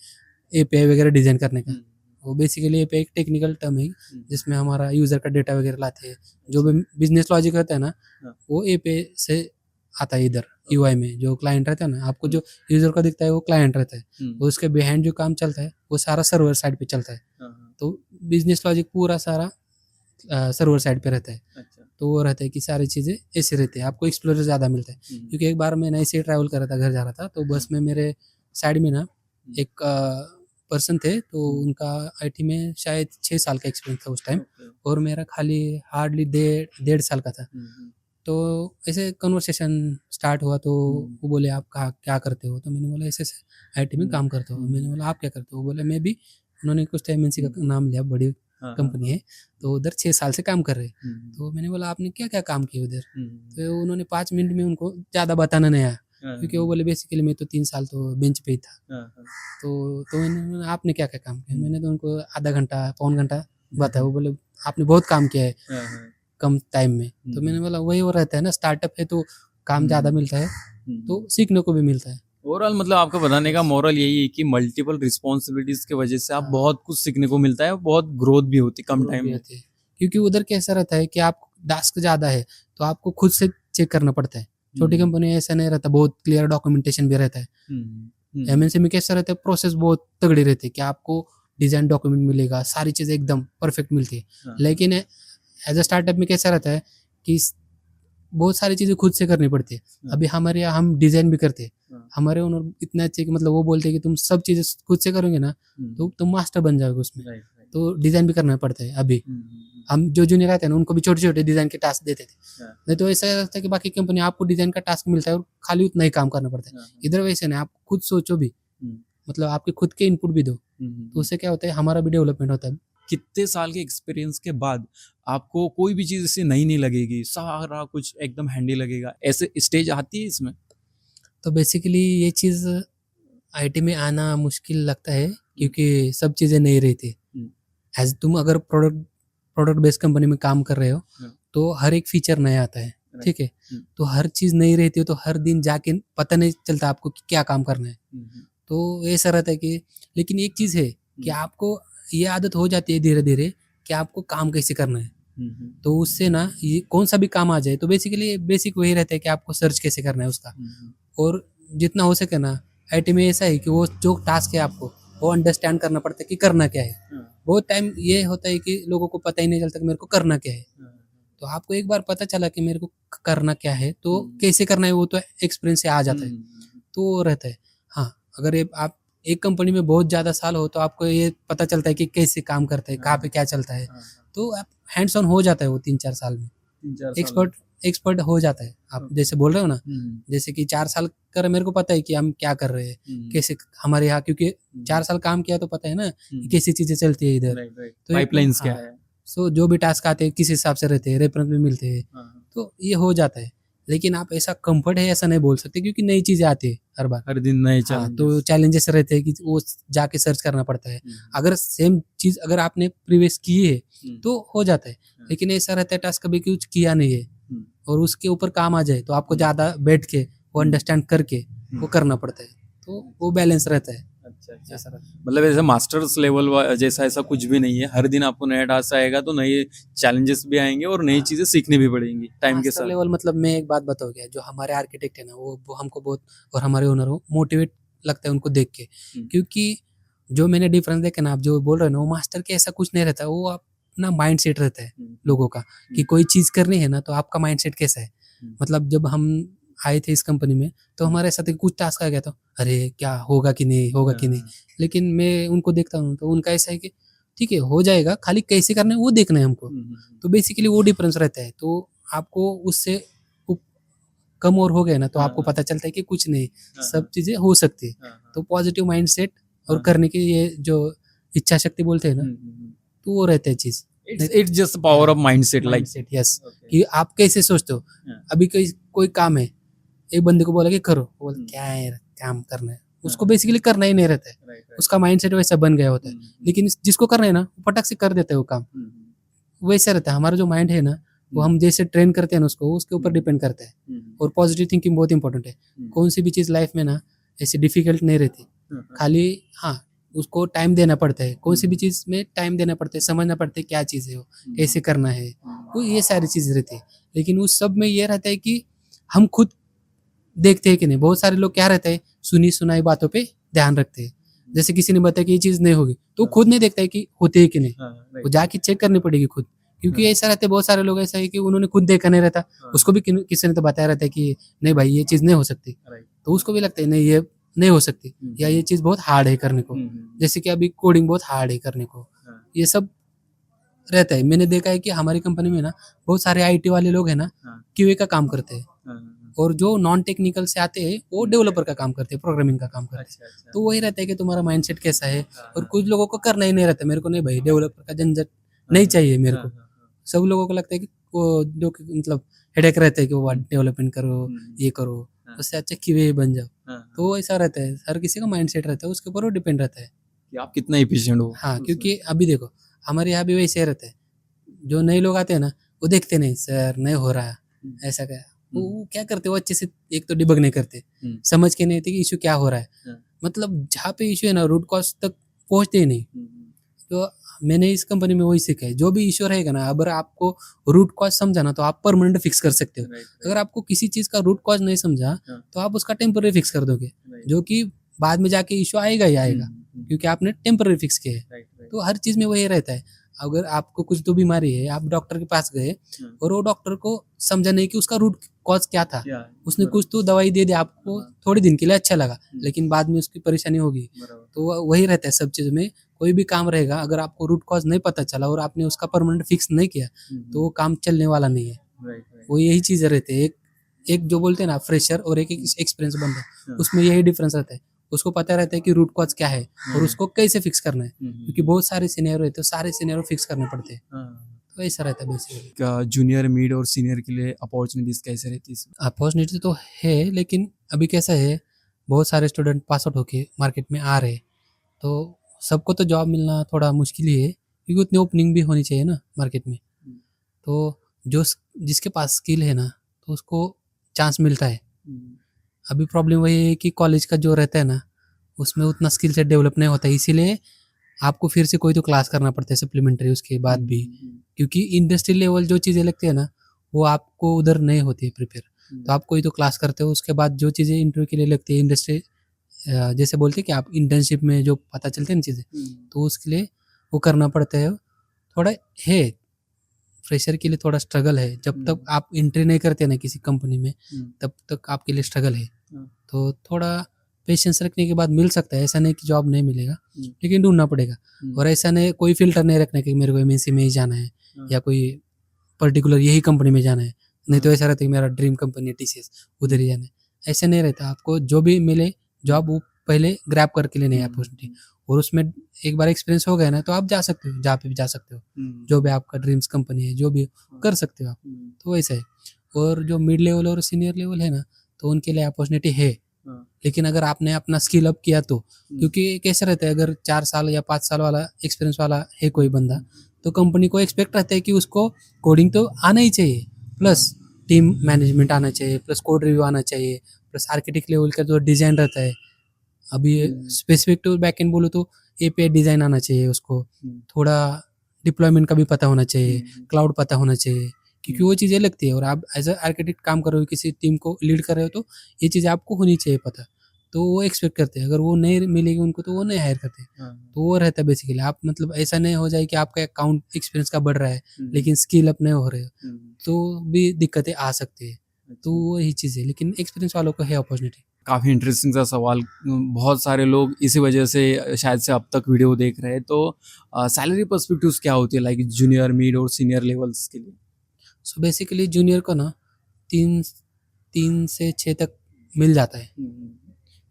एपीआई वगैरह डिजाइन करने का। वो बेसिकली एपीआई एक टेक्निकल टर्म है जिसमें हमारा यूज़र का डेटा वगैरह लाते हैं, जो भी बिजनेस लॉजिक रहता है ना वो एपीआई से आता है इधर यूआई में। जो क्लाइंट रहता है ना, आपको जो यूज़र का दिखता है वो क्लाइंट रहता है, वो उसके बिहाइंड जो काम चलता है वो सारा सर्वर साइड पे चलता है, तो बिजनेस लॉजिक पूरा सारा सर्वर साइड पे रहता है। तो वो रहता है कि सारी चीज़ें ऐसे रहती है, आपको एक्सप्लोरर ज़्यादा मिलता है। क्योंकि एक बार मैं ऐसे ही ट्रैवल कर रहा था, घर जा रहा था, तो बस में मेरे साइड में ना एक पर्सन थे, तो उनका आईटी में शायद 6 साल का एक्सपीरियंस था उस टाइम, और मेरा खाली हार्डली 1.5 साल का था। तो ऐसे कन्वर्सेशन स्टार्ट हुआ, तो वो बोले आप क्या करते हो, तो मैंने बोला ऐसे आईटी में काम करता हूँ। मैंने बोला आप क्या करते हो, वो बोले मैं भी। उन्होंने कुछ एमएनसी का नाम लिया, बड़ी हाँ, कंपनी है, तो उधर 6 साल से काम कर रहे हैं। हम्म, तो मैंने बोला आपने क्या क्या काम किया उधर? हम्म, तो उन्होंने 5 मिनट में, उनको ज़्यादा बताना नहीं आया, हाँ, क्योंकि वो बोले बेसिकली मैं तो 3 साल तो बेंच पे ही था। हाँ, हाँ, तो मैंने बोला, आपने क्या क्या काम किया? हम्म। मैंने तो उनको आधा घंटा पौन घंटा बताया। वो बोले आपने बहुत काम किया है हाँ, हाँ, कम टाइम में। तो मैंने बोला वही हो रहता है ना, स्टार्टअप है तो काम ज़्यादा मिलता है, तो सीखने को भी मिलता है। ओवरऑल मतलब आपका बताने का मोरल यही है कि मल्टीपल रिस्पॉन्सिबिलिटीज की वजह से आप हाँ। बहुत कुछ सीखने को मिलता है, बहुत ग्रोथ भी होती है कम ग्रोथ टाइम भी में। होती है। क्योंकि उधर कैसा रहता है कि आप टास्क ज़्यादा है तो आपको खुद से चेक करना पड़ता है। छोटी कंपनी में ऐसा नहीं रहता, बहुत क्लियर डॉक्यूमेंटेशन भी रहता है। एमएनसी में कैसा रहता है, प्रोसेस बहुत तगड़ी रहती है कि आपको डिजाइन डॉक्यूमेंट मिलेगा, सारी चीज़ें एकदम परफेक्ट मिलती है। हाँ। लेकिन एज अ स्टार्टअप में कैसा रहता है कि बहुत सारी चीज़ें खुद से करनी पड़ती है। हाँ। अभी हमारे यहाँ हम डिजाइन भी करते हैं, हाँ। हमारे ओनर इतना अच्छे कि मतलब वो बोलते हैं कि तुम सब चीज़ें खुद से करोगे ना तो तुम मास्टर बन जाओगे उसमें। राइट, तो डिजाइन भी करना पड़ता है। अभी हम जो जूनियर आते हैं ना उनको भी छोटे छोटे डिजाइन के टास्क देते थे। हाँ। नहीं तो ऐसा रहता है कि बाकी कंपनी आपको डिजाइन का टास्क मिलता है और खाली उतना ही काम करना पड़ता है। इधर वैसे नहीं, आप खुद सोचो भी, मतलब आपके खुद के इनपुट भी दो, तो उससे क्या होता है हमारा भी डेवलपमेंट होता है। कितने साल के एक्सपीरियंस के बाद आपको कोई भी चीज इससे नई नहीं लगेगी, सारा कुछ एकदम हैंडी लगेगा, ऐसे स्टेज आती है इसमें? तो बेसिकली ये चीज़ आईटी में आना मुश्किल लगता है क्योंकि सब चीज़ें नई रहती है। एज तुम अगर प्रोडक्ट बेस्ड कंपनी में काम कर रहे हो तो हर एक फीचर नया आता है, ठीक है। तो हर चीज़ नई रहती है, तो हर दिन जाके पता नहीं चलता आपको कि क्या काम करना है। तो ऐसा रहता है कि, लेकिन एक चीज़ है कि आपको ये आदत हो जाती है धीरे धीरे कि आपको काम कैसे करना है। तो उससे ना ये कौन सा भी काम आ जाए तो बेसिकली बेसिक वही रहता है कि आपको सर्च कैसे करना है उसका। और जितना हो सके ना आईटी में ऐसा है कि वो जो टास्क है आपको वो अंडरस्टैंड करना पड़ता है कि करना क्या है। बहुत टाइम ये होता है कि लोगों को पता ही नहीं चलता कि मेरे को करना क्या है। तो आपको एक बार पता चला कि मेरे को करना क्या है तो कैसे करना है वो तो एक्सपीरियंस से आ जाता है, तो वो रहता है। हाँ, अगर ये आप एक कंपनी में बहुत ज़्यादा साल हो तो आपको ये पता चलता है कि कैसे काम करता है, कहाँ पे क्या चलता है। तो आप हैंड्स ऑन हो जाता है वो 3-4 साल में, एक्सपर्ट हो जाता है। आप जैसे बोल रहे हो ना, जैसे कि 4 साल कर मेरे को पता है कि हम क्या कर रहे हैं, कैसे हमारे यहाँ, क्योंकि 4 साल काम किया तो पता है ना कि कैसी चीज़ें चलती है इधर। तो पाइपलाइंस क्या है, सो जो भी टास्क आते हैं किस हिसाब से रहते हैं, रेफरेंस भी मिलते हैं, तो ये हो जाता है। लेकिन आप ऐसा कंफर्ट है ऐसा नहीं बोल सकते क्योंकि नई चीज़ें आती है हर बार, हर दिन नए हाँ, तो चैलेंजेस रहते हैं कि वो जाके सर्च करना पड़ता है। अगर सेम चीज़ अगर आपने प्रीवियस की है तो हो जाता है, लेकिन ऐसा रहता है टास्क कभी कुछ किया नहीं है और उसके ऊपर काम आ जाए तो आपको ज़्यादा बैठ के वो अंडरस्टैंड करके वो करना पड़ता है, तो वो बैलेंस रहता है। अच्छा, ऐसा रहता है। मतलब ऐसे मास्टर्स लेवल जैसा ऐसा कुछ भी नहीं है, हर दिन आपको नया टास्क आएगा तो नए चैलेंजेस भी आएंगे और नई चीजें सीखने भी पड़ेंगी टाइम के मास्टर साथ। लेवल मतलब मैं एक बात बताओ क्या, जो हमारे आर्किटेक्ट है ना वो हमको बहुत, और हमारे ओनर हो मोटिवेट लगता है उनको देख के, क्योंकि जो मैंने डिफरेंस देखा ना, आप जो बोल रहे हो ना, वो मास्टर के ऐसा कुछ नहीं रहता, वो अपना माइंड सेट रहता है लोगों का कि कोई चीज़ करनी है ना तो आपका माइंड सेट कैसा है। मतलब जब हम आए थे इस कंपनी में तो हमारे साथ कुछ टास्क आ गया था, अरे क्या होगा कि नहीं होगा कि नहीं, लेकिन मैं उनको देखता हूँ तो उनका ऐसा है कि ठीक है हो जाएगा, खाली कैसे करना है वो देखना है हमको। तो बेसिकली वो डिफरेंस रहता है, तो आपको उससे कम और हो गए ना तो आपको पता चलता है कि कुछ नहीं, सब चीज़ें हो सकती है। तो पॉजिटिव माइंड सेट और करने की ये जो इच्छा शक्ति बोलते हैं ना, तो वो रहता है चीज़। It's just power of mindset, like mindset, yes, कि आप कैसे सोचते हो। अभी कोई काम है, एक बंदे को बोला कि करो, वो बोला क्या है काम करना है, उसको बेसिकली करना ही नहीं रहता है, उसका माइंडसेट वैसा बन गया होता है। लेकिन जिसको करना है ना वो फटक से कर देता है वो काम, वैसा रहता है। हमारा जो माइंड है ना वो हम जैसे ट्रेन करते हैं ना उसको, उसके ऊपर डिपेंड करता है। और पॉजिटिव थिंकिंग बहुत इंपॉर्टेंट है। कोई सी भी चीज़ लाइफ में ना ऐसे डिफिकल्ट नहीं रहती, खाली हाँ उसको टाइम देना पड़ता है। कोई सी भी चीज़ में टाइम देना पड़ता है, समझना पड़ता है क्या चीज़ है वो, कैसे करना है, वो ये सारी चीज़ रहती है। लेकिन उस सब में ये रहता है कि हम खुद देखते हैं कि नहीं। बहुत सारे लोग क्या रहता है, सुनी सुनाई बातों पे ध्यान रखते हैं। जैसे किसी ने बताया कि ये चीज़ नहीं होगी तो खुद नहीं देखता है कि होती है कि नहीं, वो जाके चेक करनी पड़ेगी खुद, क्योंकि ऐसा रहता है बहुत सारे लोग ऐसा है कि उन्होंने खुद देखा नहीं रहता, उसको भी किसी ने तो बताया रहता है कि नहीं भाई ये चीज़ नहीं हो सकती, तो उसको भी लगता है नहीं ये नहीं हो सकती, या ये चीज़ बहुत हार्ड है करने को। जैसे कि अभी कोडिंग बहुत हार्ड है करने को, ये सब रहता है। मैंने देखा है कि हमारी कंपनी में ना बहुत सारे आईटी वाले लोग हैं ना क्यूए का काम करते हैं, और जो नॉन टेक्निकल से आते हैं वो डेवलपर का काम करते हैं, प्रोग्रामिंग का काम करते हैं। तो वही रहता है कि तुम्हारा माइंडसेट कैसा है। और कुछ लोगों को करना ही नहीं रहता, मेरे को नहीं भाई डेवलपर का झंझट नहीं चाहिए मेरे को। हाँ, सब लोगों को लगता है कि वो जो कि मतलब हेडेक रहता है कि वो डेवलपमेंट करो, हम्म, ये करो, हाँ, उससे अच्छा QA बन जाओ। हाँ, तो ऐसा रहता है, हर किसी का माइंडसेट रहता है, उसके ऊपर वो डिपेंड रहता है। कि आप कितना एफिशिएंट हो हाँ, उसमें। क्योंकि अभी देखो हमारे यहाँ भी वैसे ही रहता है। जो नए लोग आते हैं ना, वो देखते नहीं सर नहीं हो रहा हम्म, ऐसा क्या, हम्म, वो क्या करते, वो अच्छे से एक तो डिबग नहीं करते, हम्म, समझ के नहीं थे कि इशू क्या हो रहा है। हाँ, मतलब जहाँ पे इशू है ना, रूट कॉज तक पहुँचते ही नहीं। हम्म, तो मैंने इस कंपनी में वही सीखा है, जो भी इशू रहेगा ना, अगर आपको रूट कॉज समझा ना, तो आप परमानेंट फिक्स कर सकते हो। राइट, अगर आपको किसी चीज़ का रूट कॉज नहीं समझा, हाँ, तो आप उसका टेम्पररी फिक्स कर दोगे, राइट, जो कि बाद में जाके इशू आएगा ही आएगा, क्योंकि आपने टेम्पररी फिक्स किया है। राइट, राइट, तो हर चीज़ में वही रहता है। अगर आपको कुछ तो बीमारी है, आप डॉक्टर के पास गए हाँ, और वो डॉक्टर को समझा नहीं कि उसका रूट कॉज क्या था। क्या उसने कुछ तो दवाई दे दी आपको, हाँ, थोड़े दिन के लिए अच्छा लगा, हम्म, लेकिन बाद में उसकी परेशानी होगी। बराबर, तो वही रहता है सब चीज़ में, कोई भी काम रहेगा, अगर आपको रूट कॉज नहीं पता चला और आपने उसका परमानेंट फिक्स नहीं किया, तो वो काम चलने वाला नहीं है। राइट, राइट, वो यही चीज़ें रहती है। एक एक जो बोलते हैं ना फ्रेशर और एक एक्सपीरियंस बंदा, हाँ, उसमें यही डिफरेंस रहता है। उसको पता रहता है कि रूट कॉज क्या है और हम्म, उसको कैसे फिक्स करना है, क्योंकि बहुत सारे सिनेरियो रहते हैं, सारे सिनेरियो फिक्स करने पड़ते हैं। हाँ, तो ऐसा रहता है बेसिकली। क्या जूनियर मिड और सीनियर के लिए अपॉर्चुनिटीज कैसे रहती है इसमें? अपॉर्चुनिटी तो है, लेकिन अभी कैसा है, बहुत सारे स्टूडेंट पास आउट होके मार्केट में आ रहे हैं, तो सबको तो जॉब मिलना थोड़ा मुश्किल ही है, क्योंकि उतनी ओपनिंग भी होनी चाहिए ना मार्केट में। हम्म, तो जो जिसके पास स्किल है ना, तो उसको चांस मिलता है। हम्म, अभी प्रॉब्लम वही है कि कॉलेज का जो रहता है ना, उसमें उतना स्किल सेट डेवलप नहीं होता है, इसीलिए आपको फिर से कोई तो क्लास करना पड़ता है सप्लीमेंट्री उसके बाद भी, क्योंकि इंडस्ट्री लेवल जो चीज़ें लगती है ना, वो आपको उधर नहीं होती है प्रिपेयर। तो आप कोई तो क्लास करते हो, उसके बाद जो चीज़ें इंटरव्यू के लिए लगती है इंडस्ट्री, जैसे बोलते हैं कि आप इंटर्नशिप में जो पता चलते हैं ना चीज़ें, तो उसके लिए वो करना पड़ता है। थोड़ा है, फ्रेशर के लिए थोड़ा स्ट्रगल है, जब तक आप एंट्री नहीं करते ना किसी कंपनी में, तब तक आपके लिए स्ट्रगल है। तो थोड़ा पेशेंस रखने के बाद मिल सकता है, ऐसा नहीं कि जॉब नहीं मिलेगा, लेकिन ढूंढना पड़ेगा। और ऐसा नहीं, कोई फिल्टर नहीं रखना कि मेरे को MNC में ही जाना है या कोई पर्टिकुलर यही कंपनी में जाना है। नहीं तो ऐसा रहता है कि मेरा ड्रीम कंपनी है TCS, उधर ही जाना है, ऐसा नहीं रहता। आपको जो भी मिले जॉब, वो पहले ग्रैब करके लेने है अपॉर्चुनिटी, और उसमें एक बार एक्सपीरियंस हो गया ना, तो आप जा सकते हो, जहाँ पे भी जा सकते हो, जो भी आपका ड्रीम्स कंपनी है, जो भी कर सकते हो आप। तो वैसा है। और जो मिड लेवल और सीनियर लेवल है ना, तो उनके लिए अपॉर्चुनिटी है, लेकिन अगर आपने अपना स्किल अप किया तो, क्योंकि कैसे रहता है, अगर 4 साल या 5 साल वाला एक्सपीरियंस वाला है कोई बंदा, तो कंपनी को एक्सपेक्ट रहता है कि उसको कोडिंग तो आना ही चाहिए, प्लस टीम मैनेजमेंट आना चाहिए, प्लस कोड रिव्यू आना चाहिए, प्लस आर्किटेक्ट लेवल का जो डिज़ाइन रहता है, अभी स्पेसिफिक टू बैकएंड बोलो तो API डिज़ाइन आना चाहिए उसको, थोड़ा डिप्लॉयमेंट का भी पता होना चाहिए, क्लाउड पता होना चाहिए, क्योंकि वो चीज़ें लगती है। और आप एज अ आर्किटेक्ट काम कर रहे हो, किसी टीम को लीड कर रहे हो, तो ये चीज़ें आपको होनी चाहिए पता। तो वो एक्सपेक्ट करते हैं, अगर वो नहीं मिलेगी उनको, तो वो नहीं हायर करते। तो वो रहता है बेसिकली। आप मतलब ऐसा नहीं हो जाए कि आपका अकाउंट एक्सपीरियंस का बढ़ रहा है, लेकिन स्किल अप नहीं हो रहे हो, तो भी दिक्कतें आ सकती है। तो वही चीज़ है, लेकिन एक्सपीरियंस वालों को है अपॉर्चुनिटी। काफ़ी इंटरेस्टिंग सा सवाल। बहुत सारे लोग इसी वजह से शायद से अब तक वीडियो देख रहे हैं। तो सैलरी पर्सपेक्टिव्स क्या होती है लाइक जूनियर मिड और सीनियर लेवल्स के लिए? सो बेसिकली जूनियर को ना 3 से 6 तक मिल जाता है।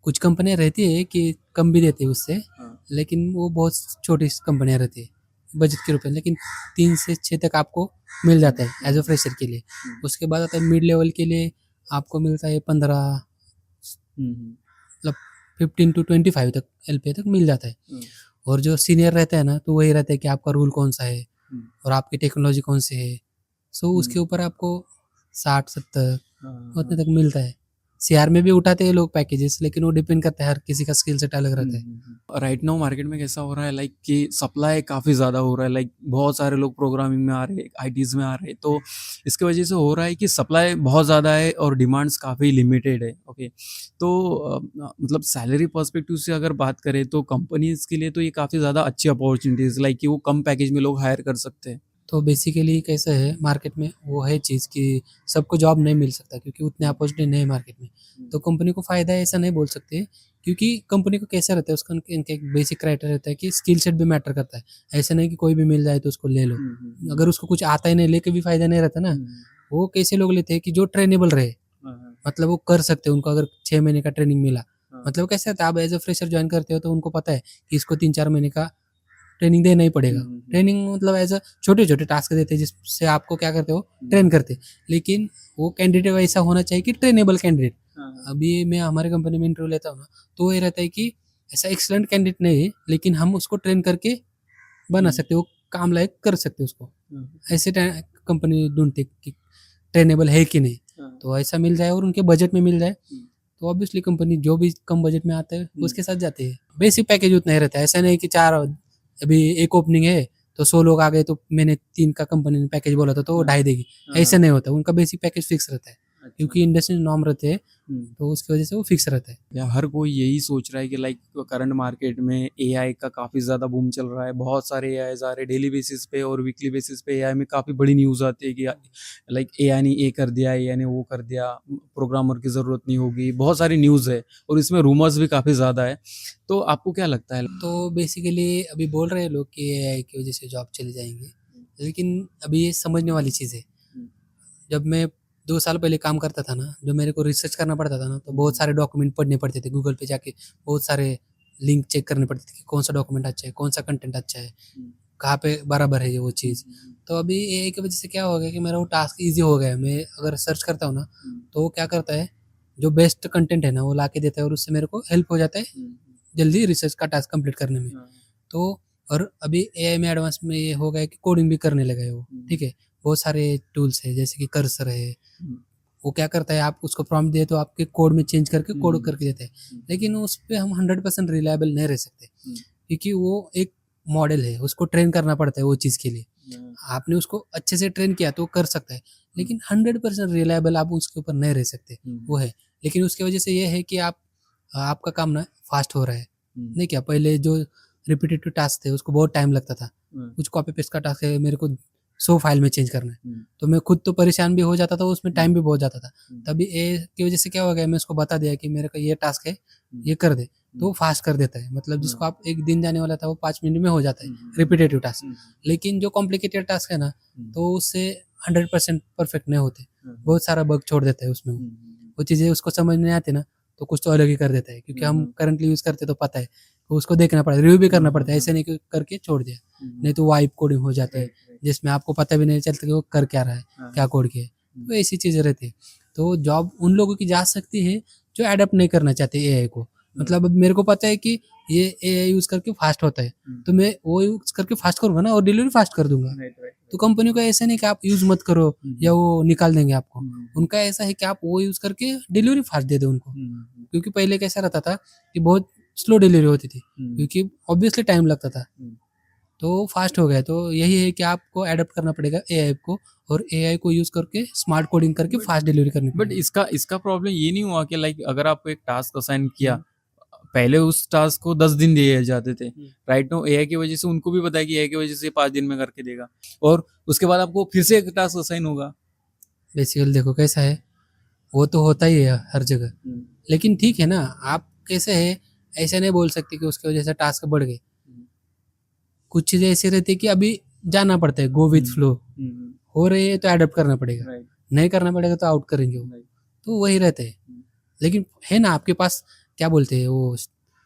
कुछ कंपनियां रहती है कि कम भी देती है उससे, लेकिन वो बहुत छोटी कंपनियां रहती है बजट के रूप में, लेकिन 3 से 6 तक आपको मिल जाता है एज अ फ्रेशर के लिए। उसके बाद आता है मिड लेवल के लिए, आपको मिलता है 15, मतलब 15 to 25 तक LPA तक मिल जाता है। और जो सीनियर रहता है ना, तो वही रहता है कि आपका रूल कौन सा है और आपकी टेक्नोलॉजी कौन सी है। सो उसके ऊपर आपको 60-70 उतने तक मिलता है। CR में भी उठाते हैं लोग पैकेजेस, लेकिन वो डिपेंड करता है, हर किसी का स्किल सेट अलग रहता है। राइट नाउ मार्केट में कैसा हो रहा है लाइक कि सप्लाई काफ़ी ज़्यादा हो रहा है, लाइक बहुत सारे लोग प्रोग्रामिंग में आ रहे हैं, ITs में आ रहे हैं, तो इसके वजह से हो रहा है कि सप्लाई बहुत ज़्यादा है और डिमांड्स काफ़ी लिमिटेड है। ओके, तो मतलब सैलरी पर्सपेक्टिव से अगर बात करें तो कंपनीज के लिए तो ये काफ़ी ज़्यादा अच्छी अपॉर्चुनिटीज़, लाइक कि वो कम पैकेज में लोग हायर कर सकते हैं। तो बेसिकली कैसा है मार्केट में, वो है चीज़ कि सबको जॉब नहीं मिल सकता, क्योंकि उतने अपॉर्चुनिटी नहीं है मार्केट में। तो कंपनी को फ़ायदा है ऐसा नहीं बोल सकते, क्योंकि कंपनी को कैसा रहता है, उसका इनका एक बेसिक क्राइटेरिया रहता है कि स्किल सेट भी मैटर करता है। ऐसा नहीं कि कोई भी मिल जाए तो उसको ले लो, अगर उसको कुछ आता ही नहीं, लेके भी फ़ायदा नहीं रहता ना। वो कैसे लोग लेते हैं कि जो ट्रेनेबल रहे, मतलब वो कर सकते हैं, उनको अगर 6 महीने का ट्रेनिंग मिला, मतलब कैसे रहता है, आप एज अ फ्रेशर ज्वाइन करते हो तो उनको पता है कि इसको 3-4 महीने का ट्रेनिंग देना ही पड़ेगा। ट्रेनिंग मतलब ऐसा छोटे छोटे टास्क देते हैं जिससे आपको क्या करते हो, ट्रेन करते। लेकिन वो कैंडिडेट वैसा होना चाहिए कि ट्रेनेबल कैंडिडेट। अभी मैं हमारे कंपनी में इंटरव्यू लेता हूँ ना, तो ये रहता है कि ऐसा एक्सलेंट कैंडिडेट नहीं है, लेकिन हम उसको ट्रेन करके बना सकते हो, काम लायक कर सकते हो उसको। ऐसे कंपनी ढूंढते कि ट्रेनेबल है कि नहीं, तो ऐसा मिल जाए और उनके बजट में मिल जाए तो ऑब्वियसली कंपनी जो भी कम बजट में आता है उसके साथ जाते हैं। बेसिक पैकेज उतना ही रहता है, ऐसा नहीं कि चार अभी एक ओपनिंग है तो 100 लोग आ गए तो मैंने 3 का कंपनी ने पैकेज बोला था तो वो 2.5 देगी, ऐसा नहीं होता। उनका बेसिक पैकेज फिक्स रहता है क्योंकि इंडस्ट्री नॉर्म रहते हैं, तो उसकी वजह से वो फिक्स रहता है। या हर कोई यही सोच रहा है कि लाइक करंट मार्केट में एआई का काफ़ी ज़्यादा बूम चल रहा है, बहुत सारे एआईज आ रहे हैं डेली बेसिस पे और वीकली बेसिस पे। एआई में काफ़ी बड़ी न्यूज़ आती है कि लाइक एआई ने ये कर दिया, एआई ने वो कर दिया, प्रोग्रामर की ज़रूरत नहीं होगी, बहुत सारी न्यूज़ है और इसमें रूमर्स भी काफ़ी ज़्यादा है। तो आपको क्या लगता है? तो बेसिकली अभी बोल रहे हैं लोग कि एआई की वजह से जॉब चली जाएंगी, लेकिन अभी ये समझने वाली चीज़ है। जब मैं 2 साल पहले काम करता था ना, जो मेरे को रिसर्च करना पड़ता था ना, तो बहुत सारे डॉक्यूमेंट पढ़ने पड़ते थे, गूगल पे जाके बहुत सारे लिंक चेक करने पड़ते थे कि कौन सा डॉक्यूमेंट अच्छा है, कौन सा कंटेंट अच्छा है, कहाँ पे बराबर है ये वो चीज़। तो अभी एआई की वजह से क्या हो गया कि मेरा वो टास्क ईजी हो गया है। मैं अगर सर्च करता हूँ ना, तो वो क्या करता है, जो बेस्ट कंटेंट है ना वो ला के देता है और उससे मेरे को हेल्प हो जाता है जल्दी रिसर्च का टास्क कंप्लीट करने में। तो और अभी एआई में एडवांस में ये हो गया है कि कोडिंग भी करने लगा है वो, ठीक है। बहुत सारे टूल्स है जैसे कि कर्सर है, वो क्या करता है, आप उसको प्रॉम्प्ट दिए तो आपके कोड में चेंज करके कोड करके देता है। लेकिन उस पर हम 100% रिलायबल नहीं रह सकते क्योंकि वो एक मॉडल है, उसको ट्रेन करना पड़ता है वो चीज़ के लिए। आपने उसको अच्छे से ट्रेन किया तो कर सकता है, लेकिन 100% रिलायबल आप उसके ऊपर नहीं रह सकते, वो है। लेकिन उसकी वजह से ये है कि आपका काम ना फास्ट हो रहा है। नहीं क्या, पहले जो रिपीटेटिव टास्क थे उसको बहुत टाइम लगता था, कुछ कॉपी पेस्ट का टास्क है मेरे को 100 फाइल में चेंज करना है, तो मैं खुद तो परेशान भी हो जाता था, उसमें टाइम भी बहुत जाता था। तभी ए की वजह से क्या हो गया, मैं उसको बता दिया कि मेरे को ये टास्क है, ये कर दे, तो वो फास्ट कर देता है। मतलब जिसको आप एक दिन जाने वाला था वो 5 मिनट में हो जाता है रिपीटेटिव टास्क। लेकिन जो कॉम्प्लिकेटेड टास्क है ना, तो उससे 100% परफेक्ट नहीं होते, बहुत सारा बग छोड़ देता है उसमें। वो चीज़ें उसको समझ नहीं आती ना, तो कुछ तो अलग ही कर देता है। क्योंकि हम करंटली यूज़ करते तो पता है, तो उसको देखना पड़ता है, रिव्यू भी करना पड़ता है। ऐसे नहीं कि करके छोड़ दिया, नहीं तो वाइप कोडिंग हो जाता है जिसमें आपको पता भी नहीं चलता कि वो कर क्या रहा है, क्या कोड किया है। तो ऐसी चीज़ें रहती है। तो जॉब उन लोगों की जा सकती है जो एडप्ट नहीं करना चाहते एआई को। मतलब अब मेरे को पता है कि ये एआई यूज़ करके फास्ट होता है, तो मैं वो यूज़ करके फास्ट करूँगा ना और डिलीवरी फास्ट कर दूंगा। तो कंपनी को ऐसा नहीं कि आप यूज़ मत करो या वो निकाल देंगे आपको। उनका ऐसा है कि आप वो यूज़ करके डिलीवरी फास्ट दे दो उनको। क्योंकि पहले कैसा रहता था कि बहुत स्लो डिलीवरी होती थी, क्योंकि ऑब्वियसली टाइम लगता था। तो फास्ट हो गया, तो यही है कि आपको एडप्ट करना पड़ेगा एआई को, और एआई को यूज़ करके स्मार्ट कोडिंग करके फास्ट डिलीवरी करनी बट पड़ेगी। इसका प्रॉब्लम ये नहीं हुआ कि लाइक अगर आपको एक टास्क असाइन किया, पहले उस टास्क को 10 दिन दिए जाते थे, राइट नो एआई की वजह से उनको भी पता है कि एआई की वजह से 5 दिन में करके देगा, और उसके बाद आपको फिर से एक टास्क असाइन होगा। बेसिकली देखो कैसा है, वो तो होता ही है हर जगह, लेकिन ठीक है ना, आप कैसे है, ऐसे नहीं बोल सकते कि उसकी वजह से टास्क बढ़ गए। कुछ चीज़ें ऐसी रहती है कि अभी जाना पड़ता है, गो विथ फ्लो। हो रही है तो एडप्ट करना पड़ेगा, नहीं करना पड़ेगा तो आउट करेंगे वो। तो वही रहते हैं। लेकिन है ना, आपके पास क्या बोलते हैं वो,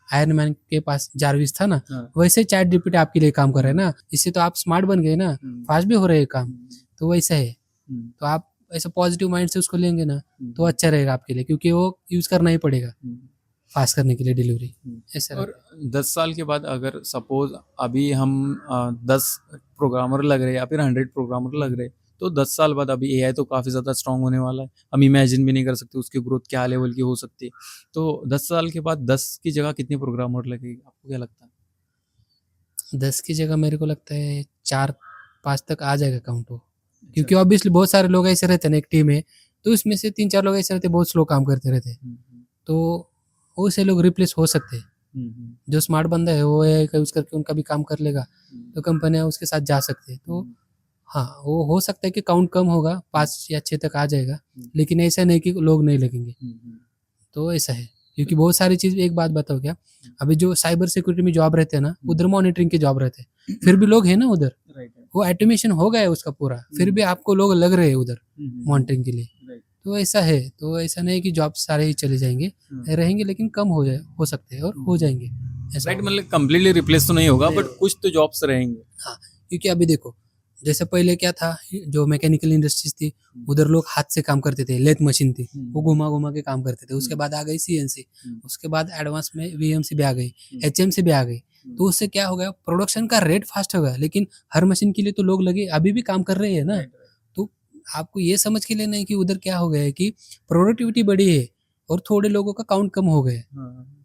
आयरन मैन के पास जारविस था ना, वैसे चैट जीपीटी आपके लिए काम कर रहा है ना। इससे तो आप स्मार्ट बन गए ना, फास्ट भी हो रहे हैं काम। तो वैसा है, तो आप ऐसा पॉजिटिव माइंड से उसको लेंगे ना तो अच्छा रहेगा आपके लिए, क्योंकि वो यूज़ करना ही पड़ेगा फास्ट करने के लिए डिलीवरी, ऐसा। और 10 साल के बाद अगर सपोज अभी हम 10 प्रोग्रामर लग रहे या फिर 100 प्रोग्रामर लग रहे, तो 10 साल बाद अभी एआई तो काफ़ी ज़्यादा स्ट्रांग होने वाला है, हम इमेजिन भी नहीं कर सकते उसकी ग्रोथ क्या लेवल की हो सकती है। तो 10 साल के बाद 10 की जगह कितने प्रोग्रामर लगेगी, आपको क्या लगता है? 10 की जगह मेरे को लगता है 4-5 तक आ जाएगा काउंट हो, क्योंकि ऑब्वियसली बहुत सारे लोग ऐसे रहते हैं ना एक टीम में, तो उसमें से 3-4 लोग ऐसे रहते हैं बहुत स्लो काम करते रहते हैं, तो वैसे लोग रिप्लेस हो सकते हैं। जो स्मार्ट बंदा है वो एआई का यूज़ करके उनका भी काम कर लेगा, तो कंपनियां उसके साथ जा सकते हैं। तो हाँ, वो हो सकता है कि काउंट कम होगा, 5 या 6 तक आ जाएगा, लेकिन ऐसा नहीं कि लोग नहीं लगेंगे। तो ऐसा है, क्योंकि बहुत सारी चीज़, एक बात बताओ क्या, अभी जो साइबर सिक्योरिटी में जॉब रहते हैं ना, उधर मॉनिटरिंग के जॉब रहते हैं, फिर भी लोग हैं ना उधर, वो ऑटोमेशन हो गया है उसका पूरा, फिर भी आपको लोग लग रहे हैं उधर मॉनिटरिंग के लिए। तो ऐसा है, तो ऐसा नहीं कि जॉब सारे ही चले जाएंगे, रहेंगे, लेकिन कम हो सकते हैं और हो जाएंगे। ऐसा राइट, होगा। मतलब कंप्लीटली रिप्लेस तो नहीं होगा नहीं बट होगा। कुछ तो जॉब्स रहेंगे। हाँ, क्योंकि अभी देखो जैसे पहले क्या था, जो मैकेनिकल इंडस्ट्रीज थी उधर लोग हाथ से काम करते थे, लेथ मशीन थी, वो घुमा घुमा के काम करते थे। उसके बाद आ गई सीएनसी, उसके बाद एडवांस में वीएमसी भी आ गई, एचएमसी भी आ गई। तो उससे क्या हो गया, प्रोडक्शन का रेट फास्ट हो गया, लेकिन हर मशीन के लिए तो लोग लगे अभी भी काम कर रहे हैं ना। तो आपको ये समझ के लेना है कि उधर क्या हो गया है कि प्रोडक्टिविटी बढ़ी है और थोड़े लोगों का काउंट कम हो गए।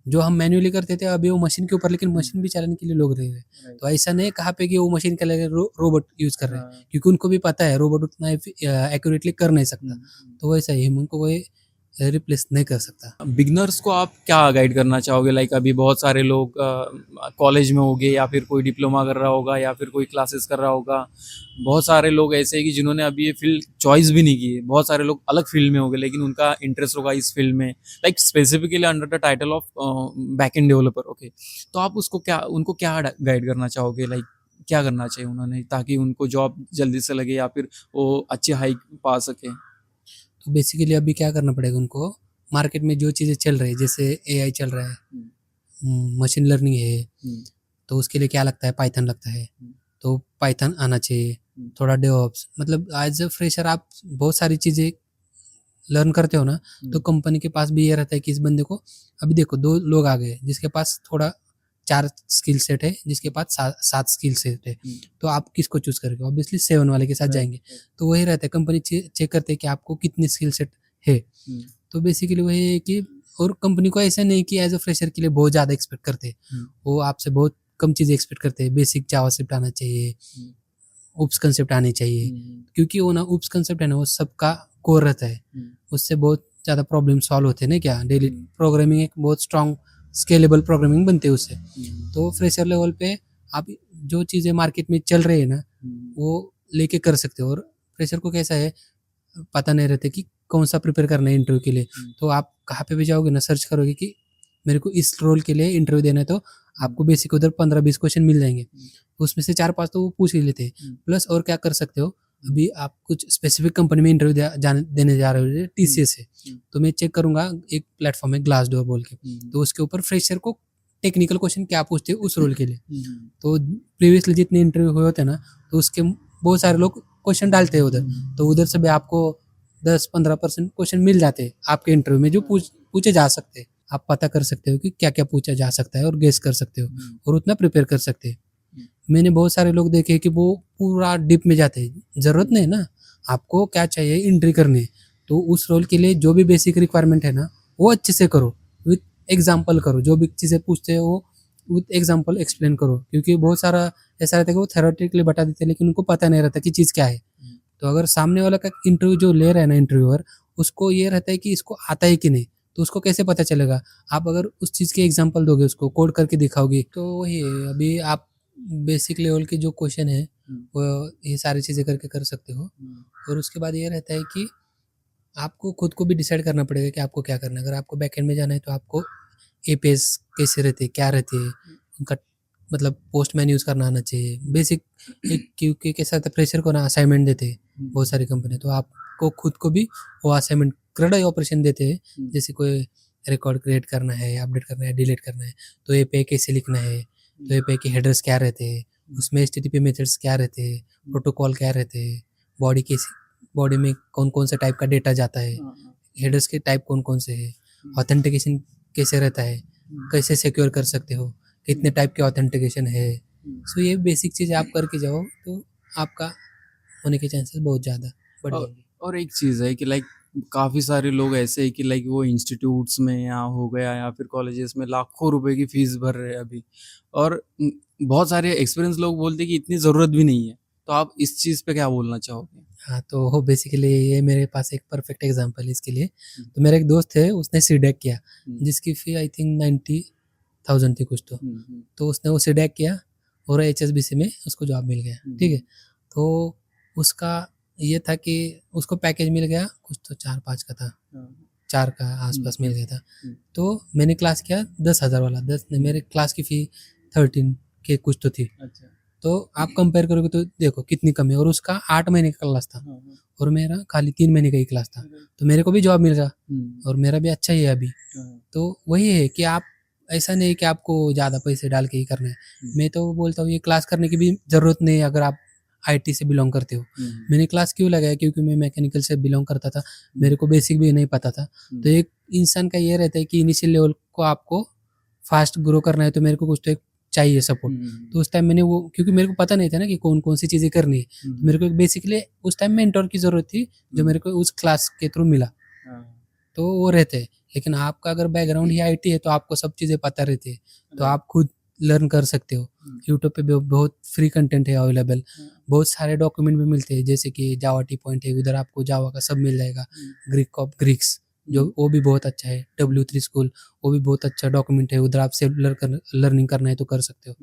जो हम मैन्युअली करते थे अभी वो मशीन के ऊपर, लेकिन मशीन भी चलाने के लिए लोग रह गए। तो ऐसा नहीं कहा पे कि वो मशीन के लिए रोबोट यूज कर रहे हैं, क्योंकि उनको भी पता है रोबोट उतना एक्यूरेटली कर नहीं सकता। तो वैसा ही उनको कोई रिप्लेस नहीं कर सकता। बिगनर्स को आप क्या गाइड करना चाहोगे? लाइक अभी बहुत सारे लोग कॉलेज में होंगे या फिर कोई डिप्लोमा कर रहा होगा या फिर कोई क्लासेस कर रहा होगा। बहुत सारे लोग ऐसे हैं कि जिन्होंने अभी ये फील्ड चॉइस भी नहीं की है। बहुत सारे लोग अलग फील्ड में होंगे लेकिन उनका इंटरेस्ट होगा इस फील्ड में, like specifically under the title of back end developer. Okay, तो आप उनको क्या गाइड करना चाहोगे? लाइक क्या करना चाहिए उन्होंने ताकि उनको जॉब जल्दी से लगे या फिर वो अच्छी हाइक पा सके? तो बेसिकली अभी क्या करना पड़ेगा उनको, मार्केट में जो चीज़ें चल रही है, जैसे एआई चल रहा है, मशीन लर्निंग है, तो उसके लिए क्या लगता है, पाइथन लगता है। तो पाइथन आना चाहिए, थोड़ा डेवऑप्स, मतलब एज अ फ्रेशर आप बहुत सारी चीज़ें लर्न करते हो ना, तो कंपनी के पास भी ये रहता है कि इस बंदे को, अभी देखो 2 लोग आ गए जिसके पास थोड़ा 4 स्किल सेट है, जिसके पास 7 स्किल सेट है, तो आप किसको चूज करोगे? ऑब्वियसली 7 वाले के साथ जाएंगे। तो वही रहता है, कंपनी चेक करते हैं कि आपको कितनी स्किल सेट है। तो बेसिकली वही है कि, और कंपनी को ऐसा नहीं कि एज अ फ्रेशर के लिए बहुत ज़्यादा एक्सपेक्ट करते हैं, वो आपसे बहुत कम चीज़ें एक्सपेक्ट करते हैं। बेसिक जावास्क्रिप्ट आना चाहिए, उप्स कंसेप्ट आने चाहिए, क्योंकि वो ना उप्स कंसेप्ट है ना, वो सबका कोर रहता है, उससे बहुत ज़्यादा प्रॉब्लम सॉल्व होते हैं ना। क्या डेली प्रोग्रामिंग एक बहुत स्ट्रॉन्ग स्केलेबल प्रोग्रामिंग बनती है उससे। तो फ्रेशर लेवल पे आप जो चीज़ें मार्केट में चल रही है ना, वो लेके कर सकते हो। और फ्रेशर को कैसा है, पता नहीं रहता कि कौन सा प्रिपेयर करना है इंटरव्यू के लिए। तो आप कहाँ पे भी जाओगे ना, सर्च करोगे कि मेरे को इस रोल के लिए इंटरव्यू देना है, तो आपको बेसिक उधर 15-20 क्वेश्चन मिल जाएंगे, उसमें से 4-5 तो वो पूछ ही लेते हैं। प्लस और क्या कर सकते हो, अभी आप कुछ स्पेसिफिक कंपनी में इंटरव्यू देने जा रहे हो, टीसीएस से, तो मैं चेक करूंगा, एक प्लेटफॉर्म है ग्लासडोर बोल के, तो उसके ऊपर फ्रेशर को टेक्निकल क्वेश्चन क्या पूछते हैं उस रोल के लिए। तो प्रीवियसली जितने इंटरव्यू हुए होते हैं ना, तो उसके बहुत सारे लोग क्वेश्चन डालते हैं उधर, तो उधर से भी आपको 10-15% क्वेश्चन मिल जाते हैं आपके इंटरव्यू में, जो पूछे जा सकते हैं। आप पता कर सकते हो कि क्या क्या पूछा जा सकता है और गेस कर सकते हो, और उतना प्रिपेयर कर सकते हैं। मैंने बहुत सारे लोग देखे कि वो पूरा डीप में जाते हैं, ज़रूरत नहीं ना, आपको क्या चाहिए, एंट्री करनी है, तो उस रोल के लिए जो भी बेसिक रिक्वायरमेंट है ना, वो अच्छे से करो, विथ एग्जाम्पल करो, जो भी चीज़ें पूछते हैं वो विथ एग्जाम्पल एक्सप्लेन करो। क्योंकि बहुत सारा ऐसा रहता है कि वो थ्योरेटिकली बता देते हैं, लेकिन उनको पता नहीं रहता कि चीज़ क्या है। तो अगर सामने वाला का इंटरव्यू जो ले रहा है ना इंटरव्यूअर, उसको ये रहता है कि इसको आता है कि नहीं, तो उसको कैसे पता चलेगा? आप अगर उस चीज़ के एग्जाम्पल दोगे, उसको कोड करके दिखाओगे, तो वही है। अभी आप बेसिक लेवल के जो क्वेश्चन है वो ये सारी चीज़ें करके कर सकते हो। और उसके बाद ये रहता है कि आपको खुद को भी डिसाइड करना पड़ेगा कि आपको क्या करना है। अगर आपको बैकएंड में जाना है तो आपको एपीएस कैसे रहते हैं, क्या रहते हैं, उनका मतलब पोस्टमैन यूज़ करना आना चाहिए। बेसिक एक क्यूके के साथ फ्रेशर को ना असाइनमेंट देते हैं बहुत सारी कंपनी, तो आपको खुद को भी वो असाइनमेंट क्रेडाई ऑपरेशन देते हैं, जैसे कोई रिकॉर्ड क्रिएट करना है, अपडेट करना है, डिलीट करना है, तो एपीआई कैसे लिखना है, तो एपीआई के हेडर्स क्या रहते हैं, उसमें एचटीटीपी मेथड्स क्या रहते हैं, प्रोटोकॉल क्या रहते हैं, बॉडी में कौन कौन से टाइप का डेटा जाता है, हेडर्स के टाइप कौन कौन से है, ऑथेंटिकेशन कैसे रहता है, कैसे सिक्योर कर सकते हो, कितने टाइप के ऑथेंटिकेशन है। सो ये बेसिक चीज़ आप करके जाओ तो आपका होने के चांसेस बहुत ज़्यादा बढ़ जाएंगे। और एक चीज़ है कि लाइक काफ़ी सारे लोग ऐसे हैं कि लाइक वो इंस्टीट्यूट्स में या हो गया या फिर कॉलेजेस में लाखों रुपए की फीस भर रहे हैं अभी, और बहुत सारे एक्सपीरियंस लोग बोलते हैं कि इतनी ज़रूरत भी नहीं है। तो आप इस चीज़ पे क्या बोलना चाहोगे? हाँ, तो हो बेसिकली ये मेरे पास एक परफेक्ट एग्जांपल है इसके लिए। तो मेरा एक दोस्त है, उसने सीडेक किया, जिसकी फ़ी आई थिंक 90,000 थी कुछ तो उसने वो सीडेक किया और एचएसबीसी में उसको जॉब मिल गया। ठीक है, तो उसका ये था कि उसको पैकेज मिल गया कुछ तो 4-5 का था, 4 का आसपास मिल गया था। तो मैंने क्लास किया 10,000 वाला, 10 नहीं, मेरे क्लास की फ़ी 13 के कुछ तो थी। तो आप कंपेयर करोगे तो देखो कितनी कम है, और उसका 8 महीने का क्लास था और मेरा खाली 3 महीने का ही क्लास था, तो मेरे को भी जॉब मिल गया और मेरा भी अच्छा ही है अभी। तो वही है कि आप ऐसा नहीं है कि आपको ज़्यादा पैसे डाल के ही करना है। मैं तो बोलता हूँ ये क्लास करने की भी ज़रूरत नहीं है अगर आप आईटी से बिलोंग करते हो। मैंने क्लास क्यों लगाया, क्योंकि मैं मैकेनिकल से बिलोंग करता था, मेरे को बेसिक भी नहीं पता था। तो एक इंसान का ये रहता है कि इनिशियल लेवल को आपको फास्ट ग्रो करना है, तो मेरे को कुछ तो एक चाहिए सपोर्ट। तो उस टाइम मैंने वो, क्योंकि मेरे को पता नहीं था ना कि कौन कौन सी चीज़ें करनी है, तो मेरे को बेसिकली उस टाइम मेंटर की ज़रूरत थी जो मेरे को उस क्लास के थ्रू मिला। तो वो रहते हैं। लेकिन आपका अगर बैकग्राउंड ही आईटी है तो आपको सब चीज़ें पता रहती है, तो आप खुद लर्न कर सकते हो। यूट्यूब पे बहुत फ्री कंटेंट है अवेलेबल, बहुत सारे डॉक्यूमेंट भी मिलते हैं, जैसे कि जावा टी पॉइंट है, उधर आपको जावा का सब मिल जाएगा। ग्रीक ऑफ ग्रीक्स जो वो भी बहुत अच्छा है, W3 स्कूल वो भी बहुत अच्छा डॉक्यूमेंट है, उधर आप सेल्फ लर्निंग करना है तो कर सकते हो।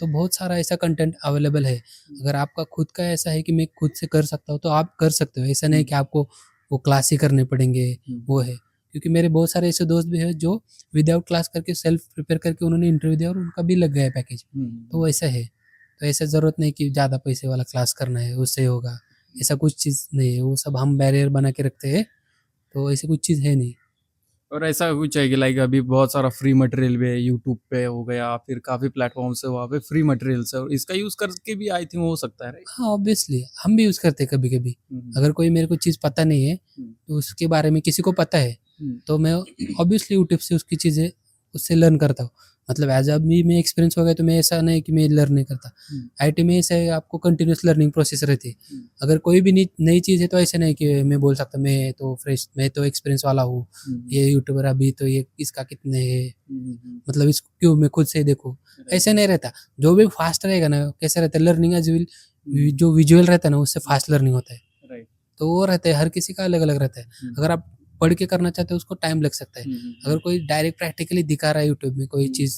तो बहुत सारा ऐसा कंटेंट अवेलेबल है। अगर आपका खुद का ऐसा है कि मैं खुद से कर सकता हूँ तो आप कर सकते हो। ऐसा नहीं कि आपको वो क्लास ही करने पड़ेंगे, वो है। क्योंकि मेरे बहुत सारे ऐसे दोस्त भी हैं जो विदाउट क्लास करके सेल्फ प्रिपेयर करके उन्होंने इंटरव्यू दिया और उनका भी लग गया है पैकेज। तो ऐसा है। तो ऐसा ज़रूरत नहीं कि ज़्यादा पैसे वाला क्लास करना है उससे होगा, ऐसा कुछ चीज़ नहीं है। वो सब हम बैरियर बना के रखते हैं, तो ऐसी कुछ चीज़ है नहीं। और ऐसा कुछ है कि लाइक अभी बहुत सारा फ्री मटेरियल भी है, यूट्यूब पे हो गया, फिर काफ़ी प्लेटफॉर्म्स है वहाँ पे फ्री मटेरियल्स है, और इसका यूज़ करके भी आई थिंक हो सकता है, राइट? हाँ ऑब्वियसली हम भी यूज़ करते हैं कभी कभी। अगर कोई मेरे को चीज़ पता नहीं है तो उसके बारे में किसी को पता है तो मैं ऑब्वियसली यूट्यूब से उसकी चीज़ें उससे लर्न करता हूँ। मतलब एज अभी मैं एक्सपीरियंस हो गया तो मैं ऐसा नहीं कि मैं लर्न नहीं करता। आईटी में ऐसा है, आपको कंटिन्यूस लर्निंग प्रोसेस रहती है। अगर कोई भी नई चीज़ है तो ऐसा नहीं कि मैं बोल सकता मैं तो फ्रेश, मैं तो एक्सपीरियंस वाला हूँ, ये यूट्यूबर अभी तो ये इसका कितने है, मतलब इसको क्यों मैं खुद से देखूँ, ऐसे नहीं रहता। जो भी फास्ट रहेगा ना, कैसा रहता है लर्निंग एज विल, जो विजुअल रहता है ना उससे फास्ट लर्निंग होता है। राइट। तो वो रहता है, हर किसी का अलग अलग रहता है। अगर आप पढ़ के करना चाहते हो उसको टाइम लग सकता है। अगर कोई डायरेक्ट प्रैक्टिकली दिखा रहा है यूट्यूब में कोई चीज़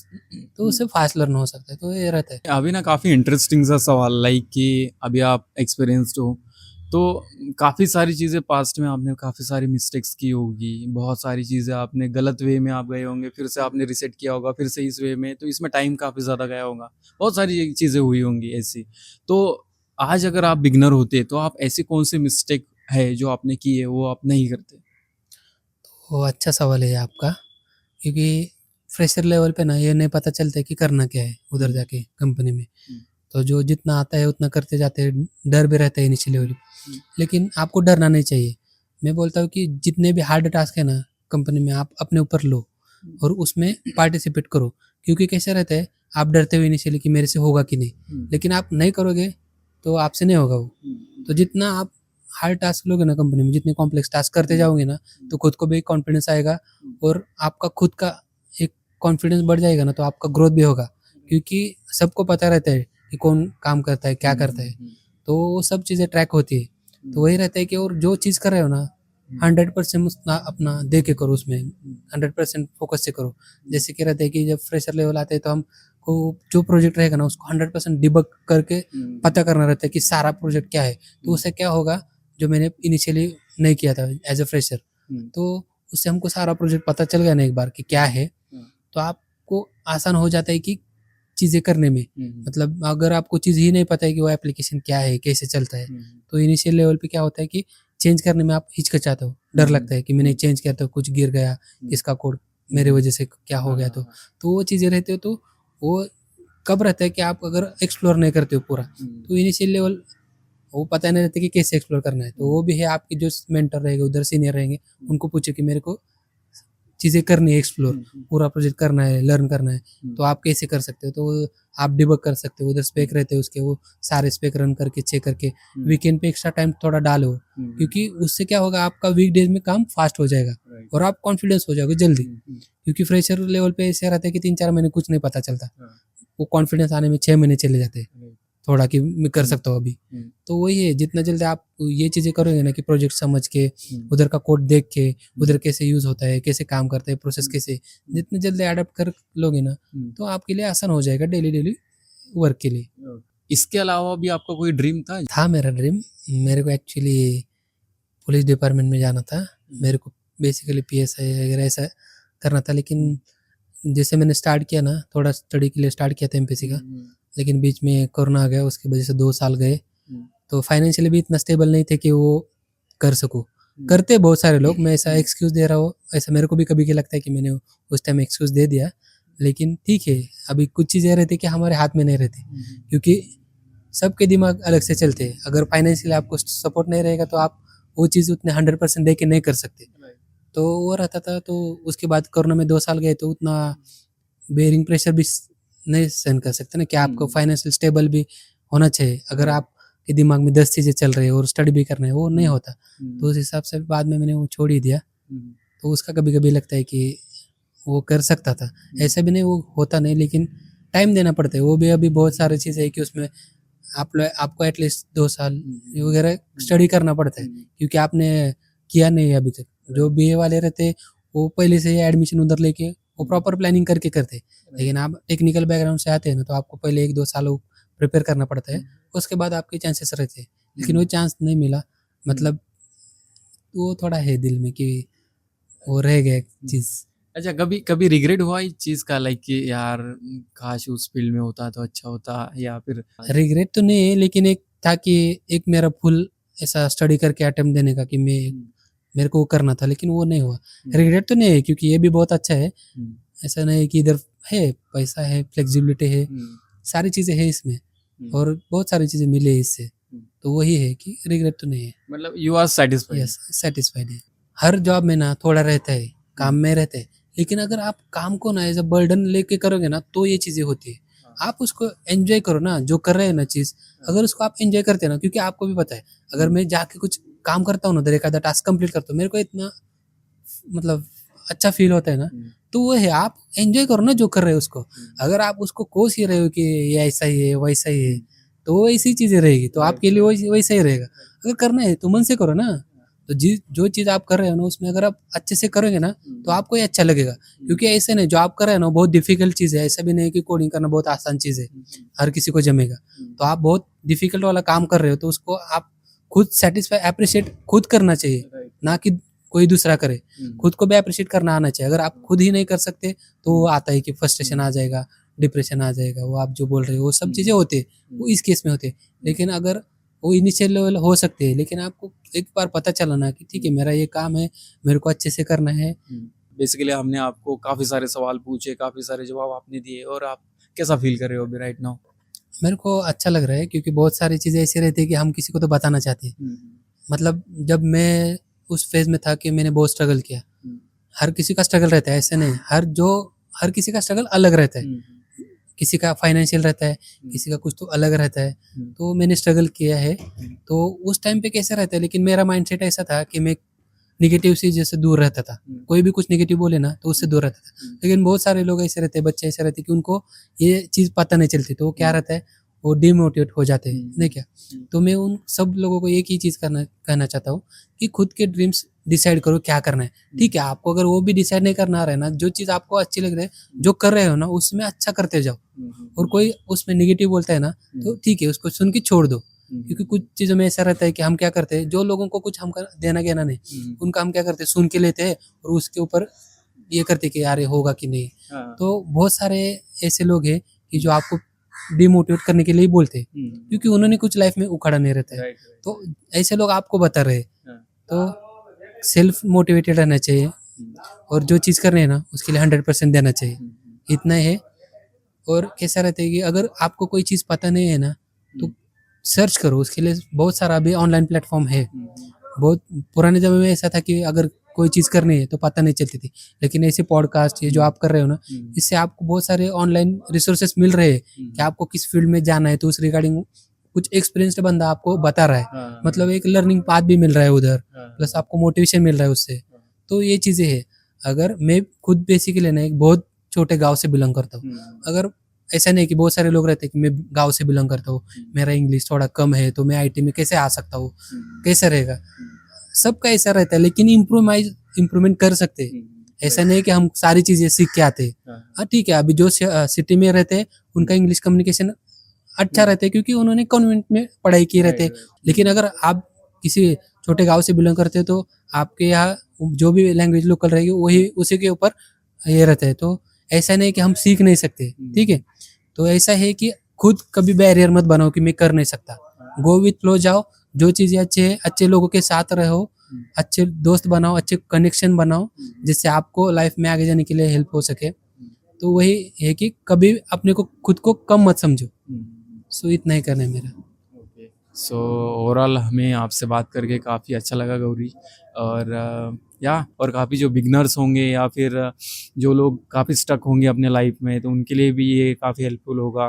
तो उससे फास्ट लर्न हो सकता है। तो ये रहता है। अभी ना काफ़ी इंटरेस्टिंग सा सवाल, लाइक कि अभी आप एक्सपीरियंस्ड हो तो काफ़ी सारी चीज़ें पास्ट में आपने काफ़ी सारी मिस्टेक्स की होगी, बहुत सारी चीज़ें आपने गलत वे में आप गए होंगे, फिर से आपने रिसेट किया होगा, फिर से इस वे में, तो इसमें टाइम काफ़ी ज़्यादा गया होगा, बहुत सारी चीज़ें हुई होंगी ऐसी। तो आज अगर आप बिगनर होते तो आप ऐसी कौन सी मिस्टेक है जो आपने की है वो आप नहीं करते? वो अच्छा सवाल है आपका, क्योंकि फ्रेशर लेवल पे ना ये नहीं पता चलता है कि करना क्या है उधर जाके कंपनी में। तो जो जितना आता है उतना करते जाते हैं, डर भी रहता है इनिशियल लेवल पे, लेकिन आपको डरना नहीं चाहिए। मैं बोलता हूँ कि जितने भी हार्ड टास्क है ना कंपनी में आप अपने ऊपर लो और उसमें पार्टिसिपेट करो। क्योंकि कैसा रहता है, आप डरते हो इनिशियली कि मेरे से होगा कि नहीं, लेकिन आप नहीं करोगे तो आपसे नहीं होगा वो। तो जितना आप हार्ड टास्क लोगे ना कंपनी में, जितने कॉम्प्लेक्स टास्क करते जाओगे ना, तो खुद को भी कॉन्फिडेंस आएगा और आपका खुद का एक कॉन्फिडेंस बढ़ जाएगा ना, तो आपका ग्रोथ भी होगा। क्योंकि सबको पता रहता है कि कौन काम करता है, क्या करता है, तो वो सब चीज़ें ट्रैक होती है। तो वही रहता है कि और जो चीज़ कर रहे हो ना 100% अपना दे के करो, उसमें 100% फोकस से करो। जैसे कि रहता है कि जब फ्रेशर लेवल आते हैं तो हमको जो प्रोजेक्ट रहेगा ना उसको 100% डिबग करके पता करना रहता है कि सारा प्रोजेक्ट क्या है। तो उससे क्या होगा, जो मैंने इनिशियली नहीं किया था एज अ फ्रेशर, तो उससे हमको सारा प्रोजेक्ट पता चल गया ना एक बार कि क्या है, तो आपको आसान हो जाता है कि चीज़ें करने में। मतलब अगर आपको चीज़ ही नहीं पता है कि वो एप्लीकेशन क्या है, कैसे चलता है, तो इनिशियल लेवल पे क्या होता है कि चेंज करने में आप हिचकिचाते हो, डर लगता है कि मैंने चेंज किया तो कुछ गिर गया, इसका कोड मेरे वजह से क्या हो गया। तो वो चीज़ें रहती हो, तो वो कब रहता है कि आप अगर एक्सप्लोर नहीं करते हो पूरा, तो इनिशियल लेवल वो पता नहीं रहता कि कैसे एक्सप्लोर करना है। तो वो भी है, आपके जो मेंटर रहेंगे उधर सीनियर रहेंगे, उनको पूछे कि मेरे को चीज़ें करनी है, एक्सप्लोर पूरा प्रोजेक्ट करना है, लर्न करना है, तो आप कैसे कर सकते हो। तो आप डिबग कर सकते हो, उधर स्पेक रहते हैं उसके, वो सारे स्पेक रन करके चेक करके वीकेंड पे एक्स्ट्रा टाइम थोड़ा डालो, क्योंकि उससे क्या होगा आपका वीकडेज में काम फास्ट हो जाएगा और आप कॉन्फिडेंस हो जाओगे जल्दी। क्योंकि फ्रेशर लेवल पे ऐसे रहता है कि 3-4 महीने कुछ नहीं पता चलता, वो कॉन्फिडेंस आने में 6 महीने चले जाते हैं थोड़ा कि मैं कर सकता हूँ अभी। तो वही है, जितना जल्दी आप ये चीज़ें करोगे ना कि प्रोजेक्ट समझ के, उधर का कोड देख के, उधर कैसे यूज़ होता है, कैसे काम करता है, प्रोसेस कैसे, जितने जल्दी अडेप्ट कर लोगे ना, तो आपके लिए आसान हो जाएगा डेली वर्क के लिए। इसके अलावा भी आपका कोई ड्रीम था? मेरा ड्रीम, मेरे को एक्चुअली पुलिस डिपार्टमेंट में जाना था। मेरे को बेसिकली PSI वगैरह ऐसा करना था, लेकिन जैसे मैंने स्टार्ट किया ना, थोड़ा स्टडी के लिए स्टार्ट किया था MPSC का, लेकिन बीच में कोरोना आ गया, उसकी वजह से 2 साल गए। तो फाइनेंशियली भी इतना स्टेबल नहीं थे कि वो कर सकूँ। करते बहुत सारे लोग, मैं ऐसा एक्सक्यूज़ दे रहा हूँ, ऐसा मेरे को भी कभी लगता है कि मैंने उस टाइम एक्सक्यूज़ दे दिया, लेकिन ठीक है, अभी कुछ चीज़ें रहती कि हमारे हाथ में नहीं रहती, क्योंकि सबके दिमाग अलग से चलते हैं। अगर फाइनेंशियली आपको सपोर्ट नहीं रहेगा तो आप वो चीज़ उतने 100% दे के नहीं कर सकते। तो वो रहता था, तो उसके बाद कोरोना में 2 साल गए तो उतना बेयरिंग प्रेशर भी नहीं सहन कर सकते ना, कि आपको फाइनेंशियल स्टेबल भी होना चाहिए। अगर आपके दिमाग में 10 चीज़ें चल रही है और स्टडी भी करना है, वो नहीं होता। तो उस हिसाब से बाद में मैंने वो छोड़ ही दिया। तो उसका कभी-कभी लगता है कि वो कर सकता था, ऐसा भी नहीं वो होता नहीं, लेकिन टाइम देना पड़ता है। वो भी अभी बहुत सारी चीज़ें है कि उसमें आपको एटलीस्ट 2 साल वगैरह स्टडी करना पड़ता है, क्योंकि आपने किया नहीं है अभी तक। जो बीए वाले रहते हैं वो पहले से ही एडमिशन उधर लेके वो प्रॉपर प्लानिंग करके करते हैं, लेकिन आप टेक्निकल बैकग्राउंड से आते हैं ना, तो आपको पहले 1-2 साल वो प्रिपेयर करना पड़ता है, उसके बाद आपके चांसेस रहते हैं। लेकिन वो चांस नहीं मिला, मतलब वो थोड़ा है दिल में कि वो रह गया एक चीज़। अच्छा, कभी कभी रिग्रेट हुआ इस चीज़ का, लाइक कि यार काश उस फील्ड में होता तो अच्छा होता, या फिर रिग्रेट तो नहीं है, लेकिन एक था कि एक मेरा फुल ऐसा स्टडी करके अटेम्प्ट देने का कि मेरे को वो करना था, लेकिन वो नहीं हुआ। रिग्रेट तो नहीं है, क्योंकि ये भी बहुत अच्छा है। ऐसा नहीं है कि इधर है पैसा है, फ्लेक्सिबिलिटी है, सारी चीज़ें है इसमें, और बहुत सारी चीज़ें मिली है इससे। तो वही है कि रिग्रेट तो नहीं है। मतलब you are satisfied? Yes, satisfied है। हर जॉब में ना थोड़ा रहता है, काम में रहता है, लेकिन अगर आप काम को ना एज अ बर्डन लेके करोगे ना, तो ये चीज़ें होती है। आप उसको एंजॉय करो ना, जो कर रहे हैं ना चीज़, अगर उसको आप एंजॉय करते हैं ना, क्योंकि आपको भी पता है, अगर मैं जाके कुछ काम करता हूँ ना, उधर एक आधा टास्क कंप्लीट करता हूँ, मेरे को इतना मतलब अच्छा फील होता है ना, तो वो है, आप एंजॉय करो ना जो कर रहे हो उसको। अगर आप उसको कोस ही रहे हो कि ये ऐसा ही है, वैसा ही है, तो वो ऐसी चीज़ें रहेगी, तो आपके लिए वैसा ही रहेगा। अगर करना है तो मन से करो ना। तो जो चीज़ आप कर रहे हो ना, उसमें अगर आप अच्छे से करोगे ना, तो आपको ये अच्छा लगेगा। क्योंकि ऐसे नहीं, जो आप कर रहे हो ना बहुत डिफिकल्ट चीज़ है, ऐसा भी नहीं कि कोडिंग करना बहुत आसान चीज़ है, हर किसी को जमेगा। तो आप बहुत डिफिकल्ट वाला काम कर रहे हो, तो उसको आप खुद सेटिस्फाई अप्रिशिएट खुद करना चाहिए, ना कि कोई दूसरा करे। खुद को भी अप्रिशिएट करना आना चाहिए। अगर आप खुद ही नहीं कर सकते, तो वो आता है कि फ्रस्ट्रेशन आ जाएगा, डिप्रेशन आ जाएगा, वो आप जो बोल रहे हो वो सब चीज़ें होती है, वो इस केस में होते हैं। लेकिन अगर वो इनिशियल लेवल हो सकते हैं, लेकिन आपको एक बार पता चला ना कि ठीक है, मेरा ये काम है, मेरे को अच्छे से करना है। बेसिकली हमने आपको काफ़ी सारे सवाल पूछे, काफ़ी सारे जवाब आपने दिए, और आप कैसा फील कर रहे हो अभी राइट नाउ? मेरे को अच्छा लग रहा है, क्योंकि बहुत सारी चीज़ें ऐसी रहती है कि हम किसी को तो बताना चाहते हैं। मतलब जब मैं उस फेज़ में था कि मैंने बहुत स्ट्रगल किया, हर किसी का स्ट्रगल रहता है, ऐसे नहीं, हर किसी का स्ट्रगल अलग रहता है। किसी का फाइनेंशियल रहता है, किसी का कुछ तो अलग रहता है। तो मैंने स्ट्रगल किया है, तो उस टाइम पे कैसा रहता है, लेकिन मेरा माइंडसेट ऐसा था कि मैं नेगेटिव चीज़ से दूर रहता था। कोई भी कुछ नेगेटिव बोले ना, तो उससे दूर रहता था। लेकिन बहुत सारे लोग ऐसे रहते हैं, बच्चे ऐसे रहते हैं कि उनको ये चीज़ पता नहीं चलती, तो वो क्या रहता है, वो डिमोटिवेट हो जाते हैं, नहीं क्या? तो मैं उन सब लोगों को एक ही चीज़ कहना चाहता हूँ कि खुद के ड्रीम्स डिसाइड करो क्या करना है। ठीक है, आपको अगर वो भी डिसाइड नहीं करना आ रहा है ना, जो चीज़ आपको अच्छी लग रही है, जो कर रहे हो ना, उसमें अच्छा करते जाओ। और कोई उसमें नेगेटिव बोलता है ना, तो ठीक है, उसको सुन के छोड़ दो। क्योंकि कुछ चीज़ों में ऐसा रहता है कि हम क्या करते हैं, जो लोगों को कुछ हम देना कहना नहीं, उनका हम क्या करते हैं, सुन के लेते हैं और उसके ऊपर ये करते कि यार ये होगा कि नहीं। तो बहुत सारे ऐसे लोग हैं कि जो आपको डिमोटिवेट करने के लिए ही बोलते हैं, क्योंकि उन्होंने कुछ लाइफ में उखाड़ा नहीं रहता है। तो ऐसे लोग आपको बता रहे हैं, तो सेल्फ मोटिवेटेड रहना चाहिए, और जो चीज़ कर रहे हैं ना, उसके लिए 100% देना चाहिए, इतना है। और कैसा रहता है कि अगर आपको कोई चीज़ पता नहीं है ना, तो सर्च करो, उसके लिए बहुत सारा अभी ऑनलाइन प्लेटफॉर्म है। बहुत पुराने ज़माने में ऐसा था कि अगर कोई चीज़ करनी है तो पता नहीं चलती थी, लेकिन ऐसे पॉडकास्ट ये जो आप कर रहे हो ना, इससे आपको बहुत सारे ऑनलाइन रिसोर्सेस मिल रहे हैं कि आपको किस फील्ड में जाना है, तो उस रिगार्डिंग कुछ एक्सपीरियंस्ड बंदा आपको बता रहा है। मतलब एक लर्निंग पाथ भी मिल रहा है उधर, प्लस आपको मोटिवेशन मिल रहा है उससे। तो ये चीज़ें हैं। अगर मैं खुद बेसिकली ना एक बहुत छोटे गाँव से बिलोंग करता हूँ। अगर ऐसा नहीं कि बहुत सारे लोग रहते हैं कि मैं गाँव से बिलोंग करता हूँ, मेरा इंग्लिश थोड़ा कम है, तो मैं आईटी में कैसे आ सकता हूँ, कैसे रहेगा? सबका ऐसा रहता है, लेकिन इम्प्रूवमेंट कर सकते हैं। ऐसा नहीं कि हम सारी चीज़ें सीख के आते हैं। हाँ ठीक है, अभी जो सिटी में रहते हैं उनका इंग्लिश कम्युनिकेशन अच्छा रहता है, क्योंकि उन्होंने कॉन्वेंट में पढ़ाई की रहते हैं। लेकिन अगर आप किसी छोटे गाँव से बिलोंग करते हो, तो आपके यहाँ जो भी लैंग्वेज लोकल रहेगी वही उसी के ऊपर ये रहता है। तो ऐसा नहीं कि हम सीख नहीं सकते, ठीक है? तो ऐसा है कि खुद कभी बैरियर मत बनाओ कि मैं कर नहीं सकता। गो विथ फ्लो जाओ, जो चीज़ें अच्छे हैं, अच्छे लोगों के साथ रहो, अच्छे दोस्त बनाओ, अच्छे कनेक्शन बनाओ, जिससे आपको लाइफ में आगे जाने के लिए हेल्प हो सके। तो वही है कि कभी अपने को खुद को कम मत समझो। सो इतना ही करना है मेरा। ओके, सो ओवरऑल हमें आपसे बात करके काफ़ी अच्छा लगा गौरी। और और काफ़ी जो बिगनर्स होंगे या फिर जो लोग काफ़ी स्टक होंगे अपने लाइफ में, तो उनके लिए भी ये काफ़ी हेल्पफुल होगा।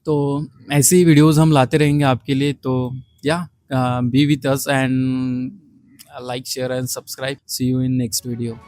तो ऐसे ही वीडियोस हम लाते रहेंगे आपके लिए। तो be with us and like share and subscribe. See you in next video.